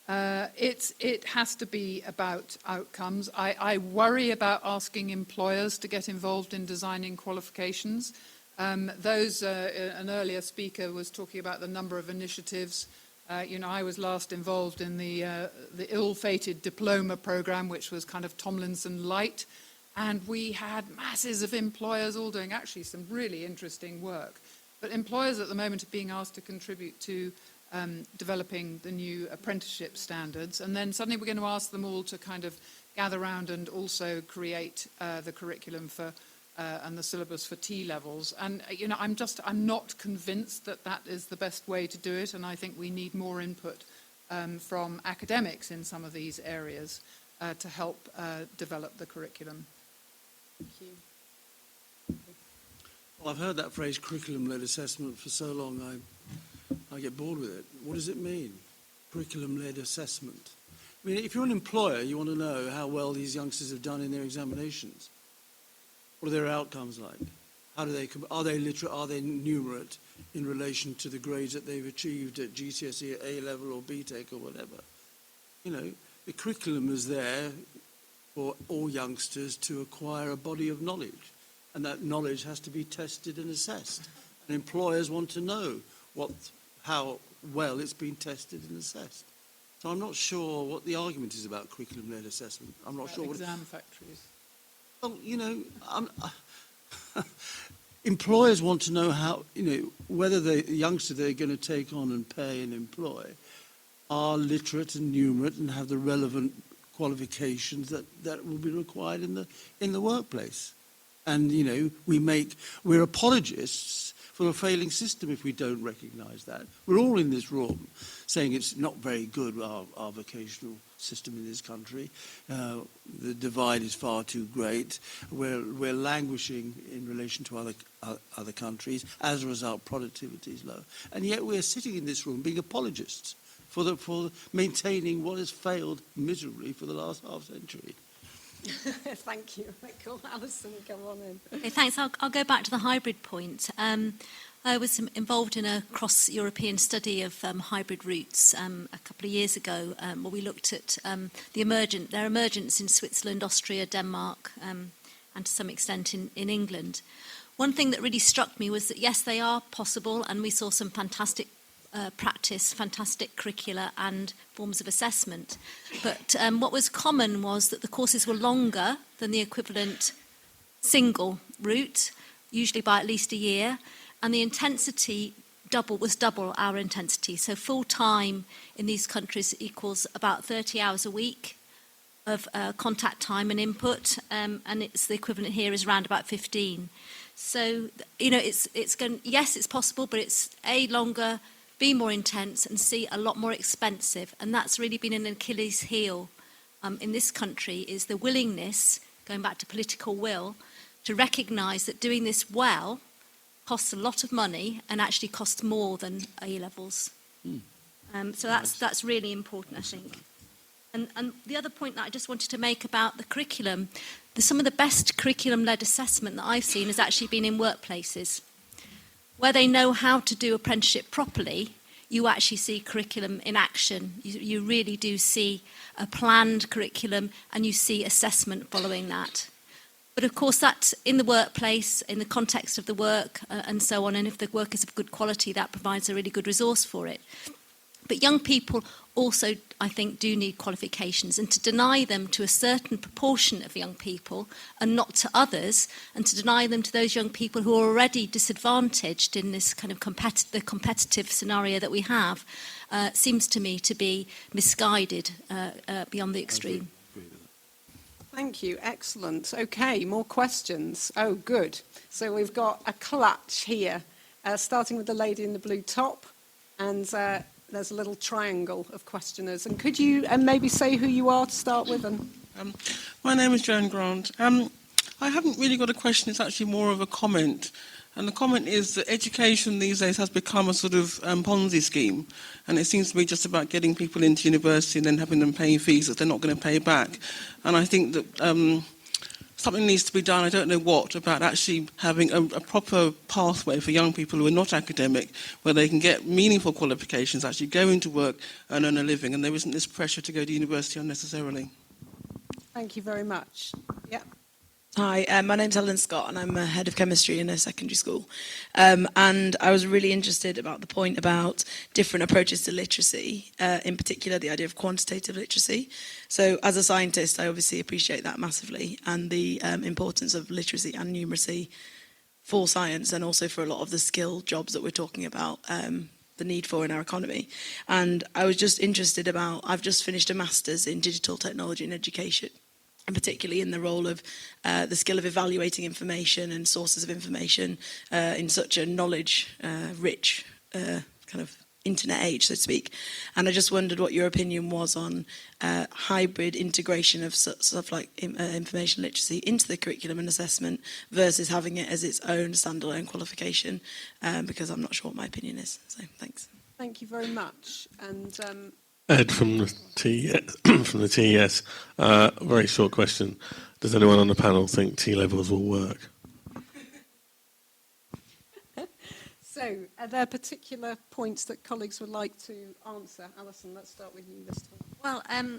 It has to be about outcomes. I worry about asking employers to get involved in designing qualifications. An earlier speaker was talking about the number of initiatives. I was last involved in the ill-fated diploma program, which was kind of Tomlinson light, and we had masses of employers all doing actually some really interesting work. But employers at the moment are being asked to contribute to developing the new apprenticeship standards, and then suddenly we're going to ask them all to kind of gather around and also create the curriculum for and the syllabus for T-levels. And I'm not convinced that that is the best way to do it, and I think we need more input from academics in some of these areas to help develop the curriculum. Thank you. Well, I've heard that phrase curriculum-led assessment for so long I get bored with it. What does it mean, curriculum-led assessment? I mean, if you're an employer, you want to know how well these youngsters have done in their examinations. What are their outcomes like? Are they literate? Are they numerate in relation to the grades that they've achieved at GCSE, A-level or BTEC or whatever? The curriculum is there for all youngsters to acquire a body of knowledge, and that knowledge has to be tested and assessed. And employers want to know how well it's been tested and assessed. So I'm not sure what the argument is about curriculum-led assessment. I'm not sure what exam factories. Well, employers want to know how, whether the youngster they're going to take on and pay and employ are literate and numerate and have the relevant qualifications that will be required in the workplace. And, you know, we're apologists for a failing system if we don't recognise that. We're all in this room saying it's not very good, our vocational system in this country. The divide is far too great. We're languishing in relation to other countries. As a result, productivity is low. And yet we're sitting in this room being apologists for maintaining what has failed miserably for the last half century. Thank you, Michael. Alison, come on in. Okay, thanks. I'll go back to the hybrid point. I was involved in a cross-European study of hybrid routes a couple of years ago, where we looked at their emergence in Switzerland, Austria, Denmark, and to some extent in England. One thing that really struck me was that, yes, they are possible, and we saw some fantastic practice, fantastic curricula and forms of assessment. But what was common was that the courses were longer than the equivalent single route, usually by at least a year, and the intensity was double our intensity. So full time in these countries equals about 30 hours a week of contact time and input, and it's the equivalent here is around about 15. So, you know, yes, it's possible, but it's longer, B, more intense, and C, a lot more expensive. And that's really been an Achilles heel in this country, is the willingness, going back to political will, to recognise that doing this well costs a lot of money and actually costs more than A-levels. So that's really important, I think. And the other point that I just wanted to make about the curriculum, some of the best curriculum-led assessment that I've seen has actually been in workplaces. Where they know how to do apprenticeship properly, you actually see curriculum in action. You really do see a planned curriculum, and you see assessment following that. But of course, that's in the workplace, in the context of the work, and so on. And if the work is of good quality, that provides a really good resource for it. But young people also, I think, do need qualifications, and to deny them to a certain proportion of young people and not to others, and to deny them to those young people who are already disadvantaged in this kind of the competitive scenario that we have, seems to me to be misguided beyond the extreme. Thank you. Excellent. Okay, more questions. Oh, good. So we've got a clutch here, starting with the lady in the blue top, and there's a little triangle of questioners. And could you maybe say who you are to start with? My name is Joan Grant. I haven't really got a question, it's actually more of a comment. And the comment is that education these days has become a sort of Ponzi scheme. And it seems to be just about getting people into university and then having them pay fees that they're not going to pay back. And I think that something needs to be done, I don't know what, about actually having a proper pathway for young people who are not academic, where they can get meaningful qualifications, actually go into work and earn a living, and there isn't this pressure to go to university unnecessarily. Thank you very much. Yeah. Hi, my name's Helen Scott, and I'm a head of chemistry in a secondary school. And I was really interested about the point about different approaches to literacy, in particular the idea of quantitative literacy. So as a scientist, I obviously appreciate that massively, and the importance of literacy and numeracy for science, and also for a lot of the skill jobs that we're talking about, the need for in our economy. And I was just interested about, I've just finished a master's in digital technology and education, and particularly in the role of the skill of evaluating information and sources of information in such a knowledge-rich kind of internet age, so to speak. And I just wondered what your opinion was on hybrid integration of stuff like information literacy into the curriculum and assessment versus having it as its own standalone qualification, because I'm not sure what my opinion is. So thanks. Thank you very much. And Ed from the TES. Very short question. Does anyone on the panel think T-levels will work? So, are there particular points that colleagues would like to answer? Alison, let's start with you this time.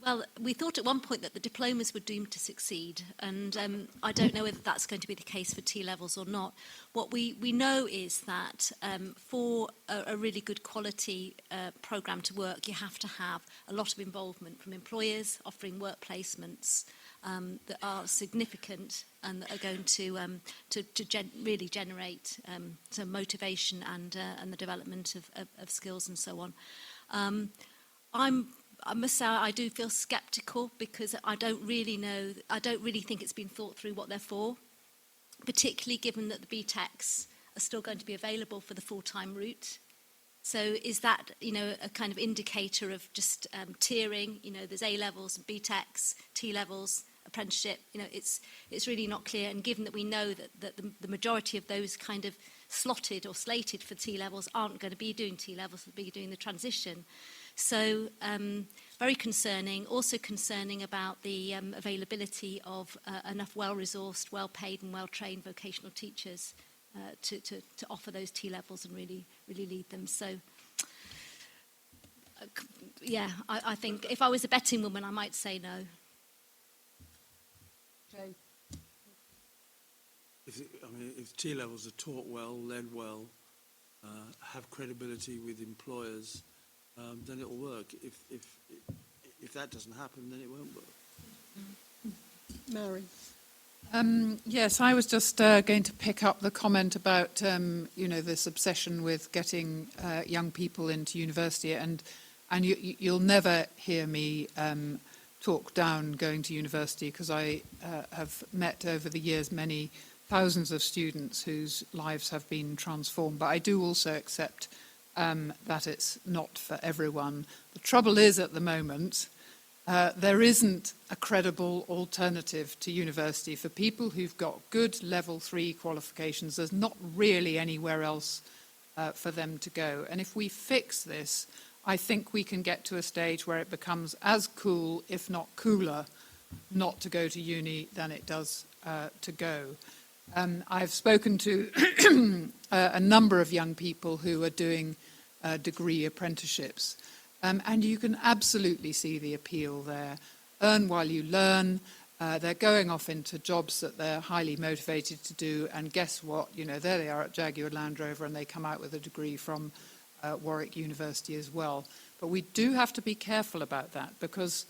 Well, we thought at one point that the diplomas were doomed to succeed, and I don't know whether that's going to be the case for T-levels or not. What we know is that for a really good quality programme to work, you have to have a lot of involvement from employers offering work placements that are significant and that are going to really generate some motivation and the development of skills and so on. I'm I must say I do feel sceptical because I don't really think it's been thought through what they're for, particularly given that the BTECs are still going to be available for the full-time route. So is that, a kind of indicator of just tiering? There's A-levels, BTECs, T-levels, apprenticeship. It's really not clear. And given that we know that the majority of those kind of slotted or slated for T-levels aren't going to be doing T-levels, they'll be doing the transition. So very concerning. Also concerning about the availability of enough well-resourced, well-paid and well-trained vocational teachers to offer those T-levels and really lead them. So, yeah, I think if I was a betting woman, I might say no. Jane. If T-levels are taught well, led well, have credibility with employers, then it'll work. If that doesn't happen, then it won't work. Mary. Yes, I was just going to pick up the comment about, this obsession with getting young people into university, and you'll never hear me talk down going to university, because I have met over the years many thousands of students whose lives have been transformed. But I do also accept that it's not for everyone. The trouble is, at the moment, there isn't a credible alternative to university for people who've got good level 3 qualifications. There's not really anywhere else for them to go. And if we fix this, I think we can get to a stage where it becomes as cool, if not cooler, not to go to uni than it does to go. I've spoken to a number of young people who are doing degree apprenticeships. And you can absolutely see the appeal there. Earn while you learn. They're going off into jobs that they're highly motivated to do. And guess what? There they are at Jaguar Land Rover, and they come out with a degree from Warwick University as well. But we do have to be careful about that, because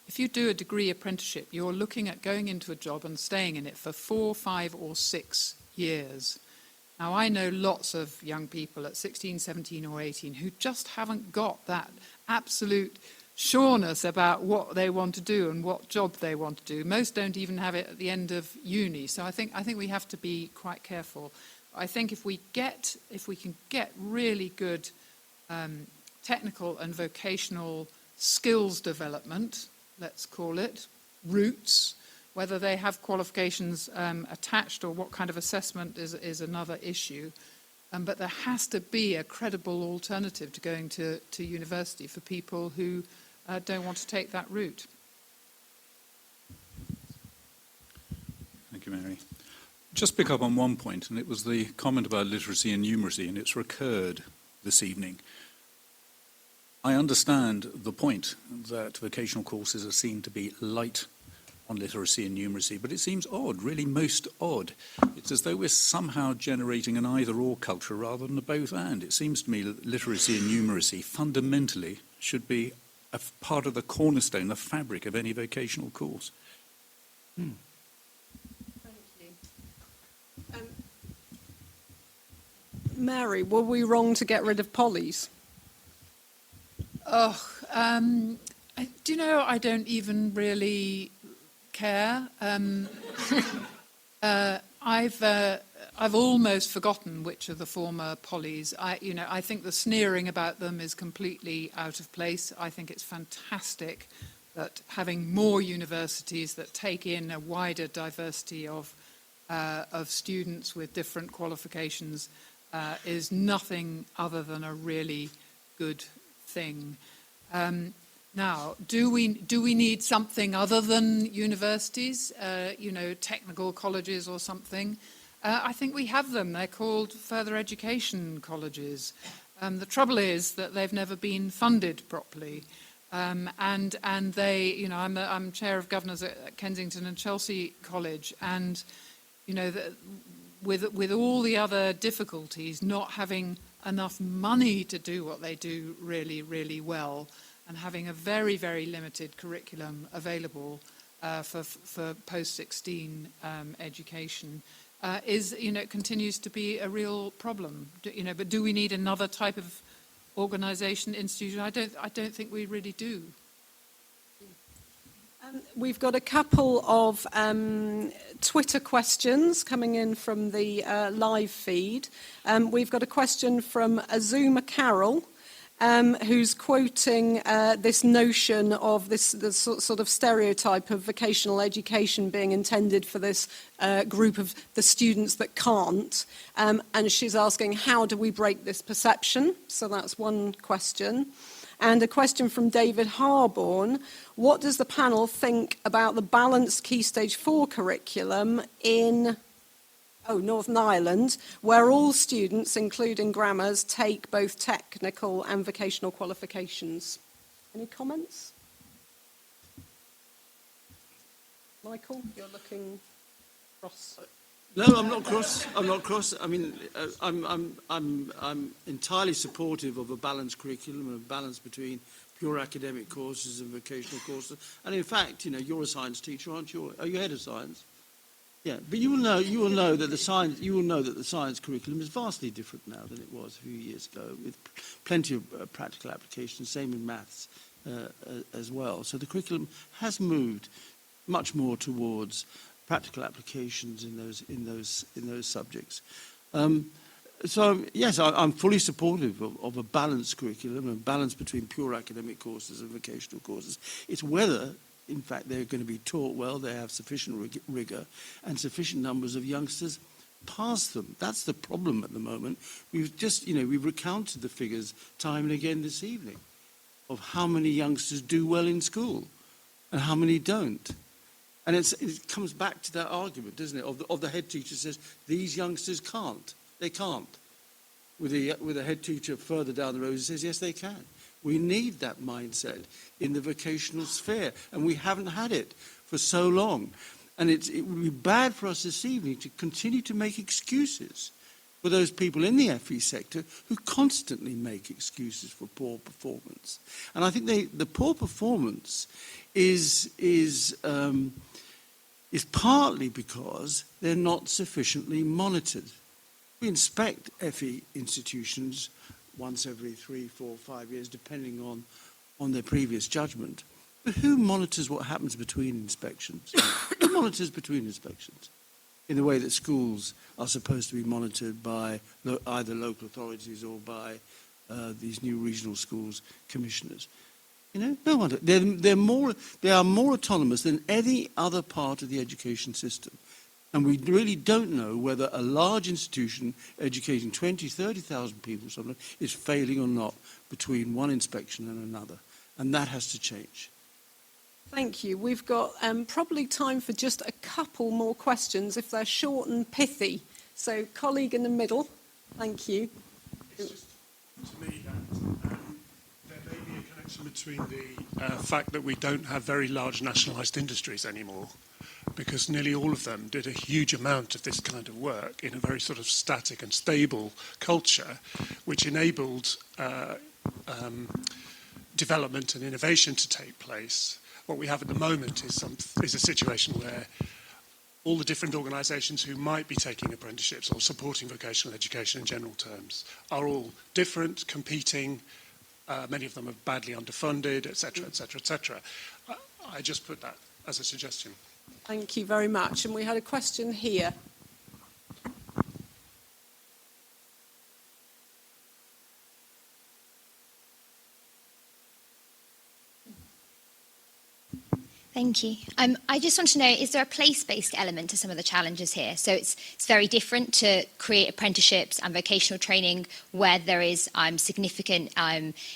if you do a degree apprenticeship, you're looking at going into a job and staying in it for 4, 5 or 6 years. Now, I know lots of young people at 16, 17 or 18 who just haven't got that absolute sureness about what they want to do and what job they want to do. Most don't even have it at the end of uni. So I think we have to be quite careful. I think if we can get really good technical and vocational skills development, let's call it, routes, whether they have qualifications attached or what kind of assessment is another issue. But there has to be a credible alternative to going to university for people who don't want to take that route. Thank you, Mary. Just pick up on one point, and it was the comment about literacy and numeracy, and it's recurred this evening. I understand the point that vocational courses are seen to be light on literacy and numeracy, but it seems odd, really most odd. It's as though we're somehow generating an either-or culture rather than a both-and. It seems to me that literacy and numeracy fundamentally should be a part of the cornerstone, the fabric of any vocational course. Thank you. Mary, were we wrong to get rid of polys? Do you know, I don't even really care. I've almost forgotten which are the former polys. I think the sneering about them is completely out of place. I think it's fantastic that having more universities that take in a wider diversity of students with different qualifications is nothing other than a really good thing. Now, do we need something other than universities, technical colleges or something? I think we have them. They're called further education colleges. The trouble is that they've never been funded properly. And they, I'm chair of governors at Kensington and Chelsea College, and, with all the other difficulties, not having enough money to do what they do really, really well, and having a very, very limited curriculum available for post-16 education continues to be a real problem. But do we need another type of organisation, institution. I don't think we really do. We've got a couple of Twitter questions coming in from the live feed. We've got a question from Azuma Carroll, who's quoting this notion of this sort of stereotype of vocational education being intended for this group of the students that can't. And she's asking, how do we break this perception? So that's one question. And a question from David Harborne. What does the panel think about the balanced Key Stage 4 curriculum in Northern Ireland, where all students, including grammars, take both technical and vocational qualifications? Any comments? Michael, you're looking cross. No, I'm not cross. I'm not cross. I mean, I'm entirely supportive of a balanced curriculum and a balance between pure academic courses and vocational courses. And in fact, you're a science teacher, aren't you? Are you head of science? Yeah, but you will know that the science curriculum is vastly different now than it was a few years ago, with plenty of practical applications. Same in maths as well. So the curriculum has moved much more towards practical applications in those subjects. So yes, I'm fully supportive of a balanced curriculum and balance between pure academic courses and vocational courses. It's whether, in fact, they're going to be taught well, they have sufficient rigour, and sufficient numbers of youngsters pass them. That's the problem at the moment. We've recounted the figures time and again this evening of how many youngsters do well in school and how many don't. And it comes back to that argument, doesn't it, of the head teacher says, these youngsters can't. They can't. With a head teacher further down the road who says, yes, they can. We need that mindset in the vocational sphere, and we haven't had it for so long. And it would be bad for us this evening to continue to make excuses for those people in the FE sector who constantly make excuses for poor performance. And I think the poor performance is partly because they're not sufficiently monitored. We inspect FE institutions once every 3, 4, 5 years, depending on their previous judgment. But who monitors what happens between inspections? Who monitors between inspections? In the way that schools are supposed to be monitored by either local authorities or by these new regional schools commissioners. No one. They are more autonomous than any other part of the education system. And we really don't know whether a large institution educating 20, 30,000 people is failing or not between one inspection and another. And that has to change. Thank you. We've got probably time for just a couple more questions if they're short and pithy. So, colleague in the middle, thank you. It's just to me that there may be a connection between the fact that we don't have very large nationalised industries anymore, because nearly all of them did a huge amount of this kind of work in a very sort of static and stable culture, which enabled development and innovation to take place. What we have at the moment is a situation where all the different organisations who might be taking apprenticeships or supporting vocational education in general terms are all different, competing. Many of them are badly underfunded, etc., etc., etc. I just put that as a suggestion. Thank you very much. And we had a question here. Thank you. I just want to know, is there a place-based element to some of the challenges here? So it's very different to create apprenticeships and vocational training where there is significant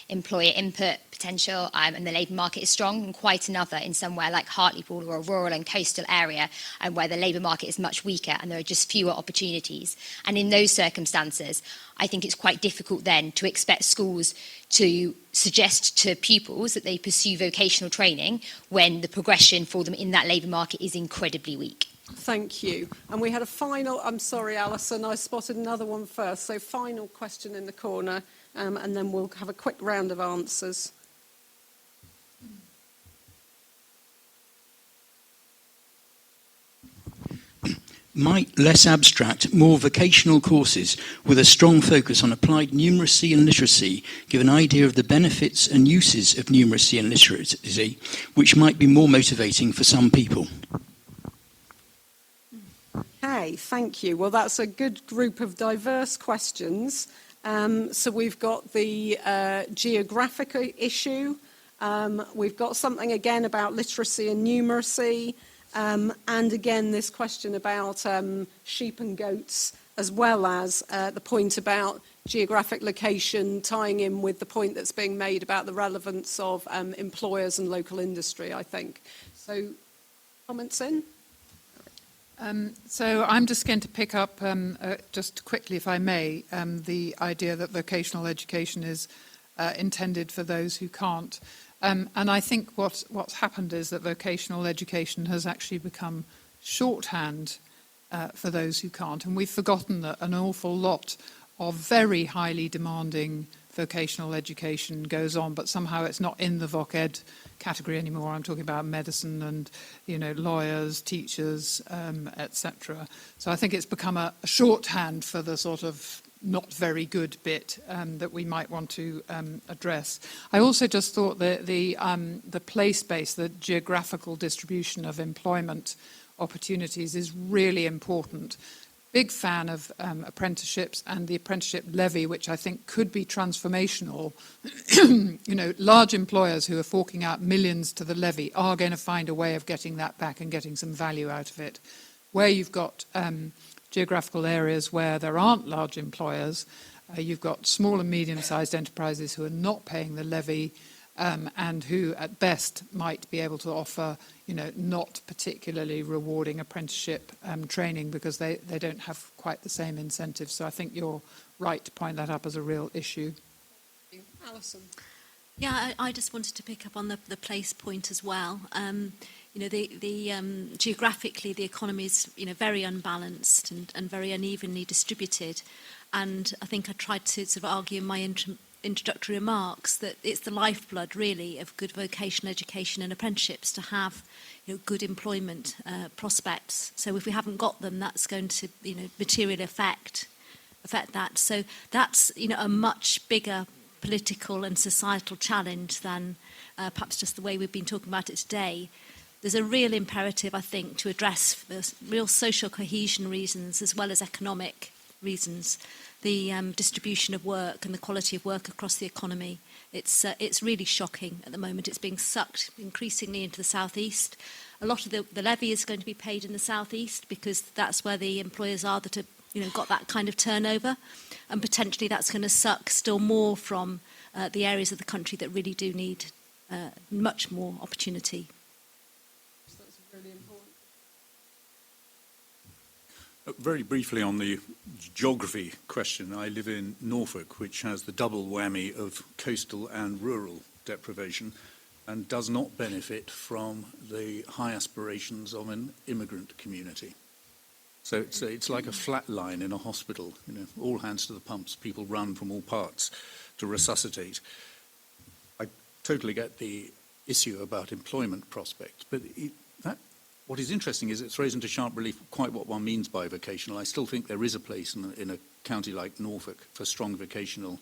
employer input potential and the labour market is strong, and quite another in somewhere like Hartlepool or a rural and coastal area where the labour market is much weaker and there are just fewer opportunities. And in those circumstances, I think it's quite difficult then to expect schools to suggest to pupils that they pursue vocational training when the progression for them in that labour market is incredibly weak. Thank you. And we had a final, I'm sorry, Alison, I spotted another one first. So final question in the corner, and then we'll have a quick round of answers. less abstract, more vocational courses with a strong focus on applied numeracy and literacy give an idea of the benefits and uses of numeracy and literacy, which might be more motivating for some people? Okay, thank you. Well, that's a good group of diverse questions. So we've got the geographic issue. We've got something again about literacy and numeracy. And again, this question about sheep and goats, as well as the point about geographic location tying in with the point that's being made about the relevance of employers and local industry, I think. So, comments in? So I'm just going to pick up, just quickly, if I may, the idea that vocational education is intended for those who can't. And I think what's happened is that vocational education has actually become shorthand for those who can't. And we've forgotten that an awful lot of very highly demanding vocational education goes on, but somehow it's not in the voc ed category anymore. I'm talking about medicine and, lawyers, teachers, etc. So I think it's become a shorthand for the sort of not very good bit that we might want to address. I also just thought that the place-based, the geographical distribution of employment opportunities is really important. Big fan of apprenticeships and the apprenticeship levy, which I think could be transformational. Large employers who are forking out millions to the levy are going to find a way of getting that back and getting some value out of it. Where you've got geographical areas where there aren't large employers, you've got small and medium-sized enterprises who are not paying the levy and who at best might be able to offer not particularly rewarding apprenticeship training because they don't have quite the same incentives. So I think you're right to point that up as a real issue. Alison. Yeah, I just wanted to pick up on the place point as well. Geographically, the economy is very unbalanced and very unevenly distributed. And I think I tried to sort of argue in my introductory remarks that it's the lifeblood, really, of good vocational education and apprenticeships to have good employment prospects. So if we haven't got them, that's going to materially affect that. So that's a much bigger political and societal challenge than perhaps just the way we've been talking about it today. There's a real imperative, I think, to address the real social cohesion reasons as well as economic reasons, the distribution of work and the quality of work across the economy. It's really shocking at the moment. It's being sucked increasingly into the southeast. A lot of the levy is going to be paid in the southeast because that's where the employers are that have got that kind of turnover, and potentially that's going to suck still more from the areas of the country that really do need much more opportunity. That's really important. Very briefly on the geography question, I live in Norfolk, which has the double whammy of coastal and rural deprivation and does not benefit from the high aspirations of an immigrant community. So it's like a flat line in a hospital, all hands to the pumps, people run from all parts to resuscitate. I totally get the issue about employment prospects, but what is interesting is it throws into sharp relief quite what one means by vocational. I still think there is a place in a county like Norfolk for strong vocational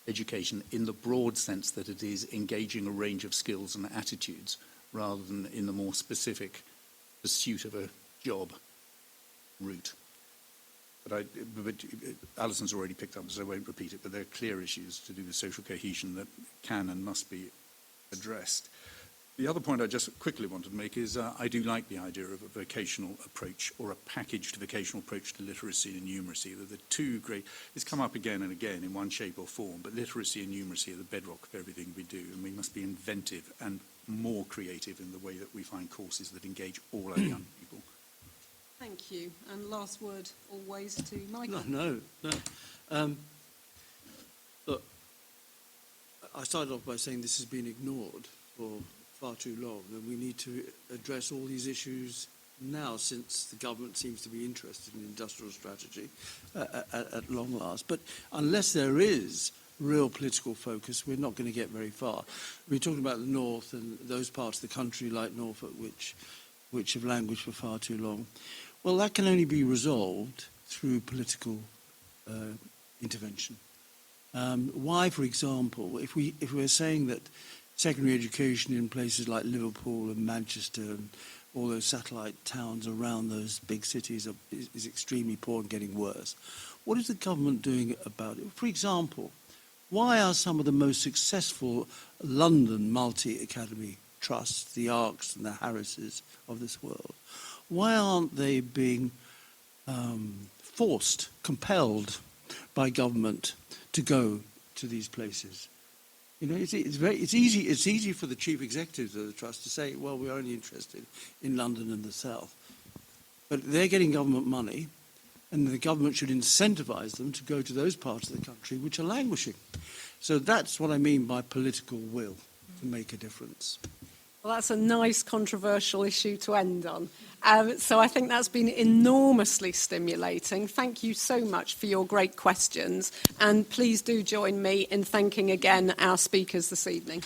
education in the broad sense that it is engaging a range of skills and attitudes rather than in the more specific pursuit of a job route. But Alison's already picked up, so I won't repeat it, but there are clear issues to do with social cohesion that can and must be addressed. The other point I just quickly wanted to make is I do like the idea of a vocational approach or a packaged vocational approach to literacy and numeracy. They're the two great, it's come up again and again in one shape or form, but literacy and numeracy are the bedrock of everything we do, and we must be inventive and more creative in the way that we find courses that engage all our young people. Thank you. And last word always to Michael. No. Look, I started off by saying this has been ignored for far too long, and we need to address all these issues now, since the government seems to be interested in industrial strategy at long last. But unless there is real political focus, we're not going to get very far. We're talking about the north and those parts of the country like Norfolk which have languished for far too long. Well, that can only be resolved through political intervention. Why, for example, if we're saying that secondary education in places like Liverpool and Manchester and all those satellite towns around those big cities is extremely poor and getting worse, what is the government doing about it? For example, why are some of the most successful London multi-academy trusts, the ARCs and the Harrises of this world, why aren't they being forced, compelled by government to go to these places? You know, it's easy for the chief executives of the trust to say, well, we're only interested in London and the South. But they're getting government money, and the government should incentivise them to go to those parts of the country which are languishing. So that's what I mean by political will to make a difference. Well, that's a nice controversial issue to end on. So I think that's been enormously stimulating. Thank you so much for your great questions. And please do join me in thanking again our speakers this evening.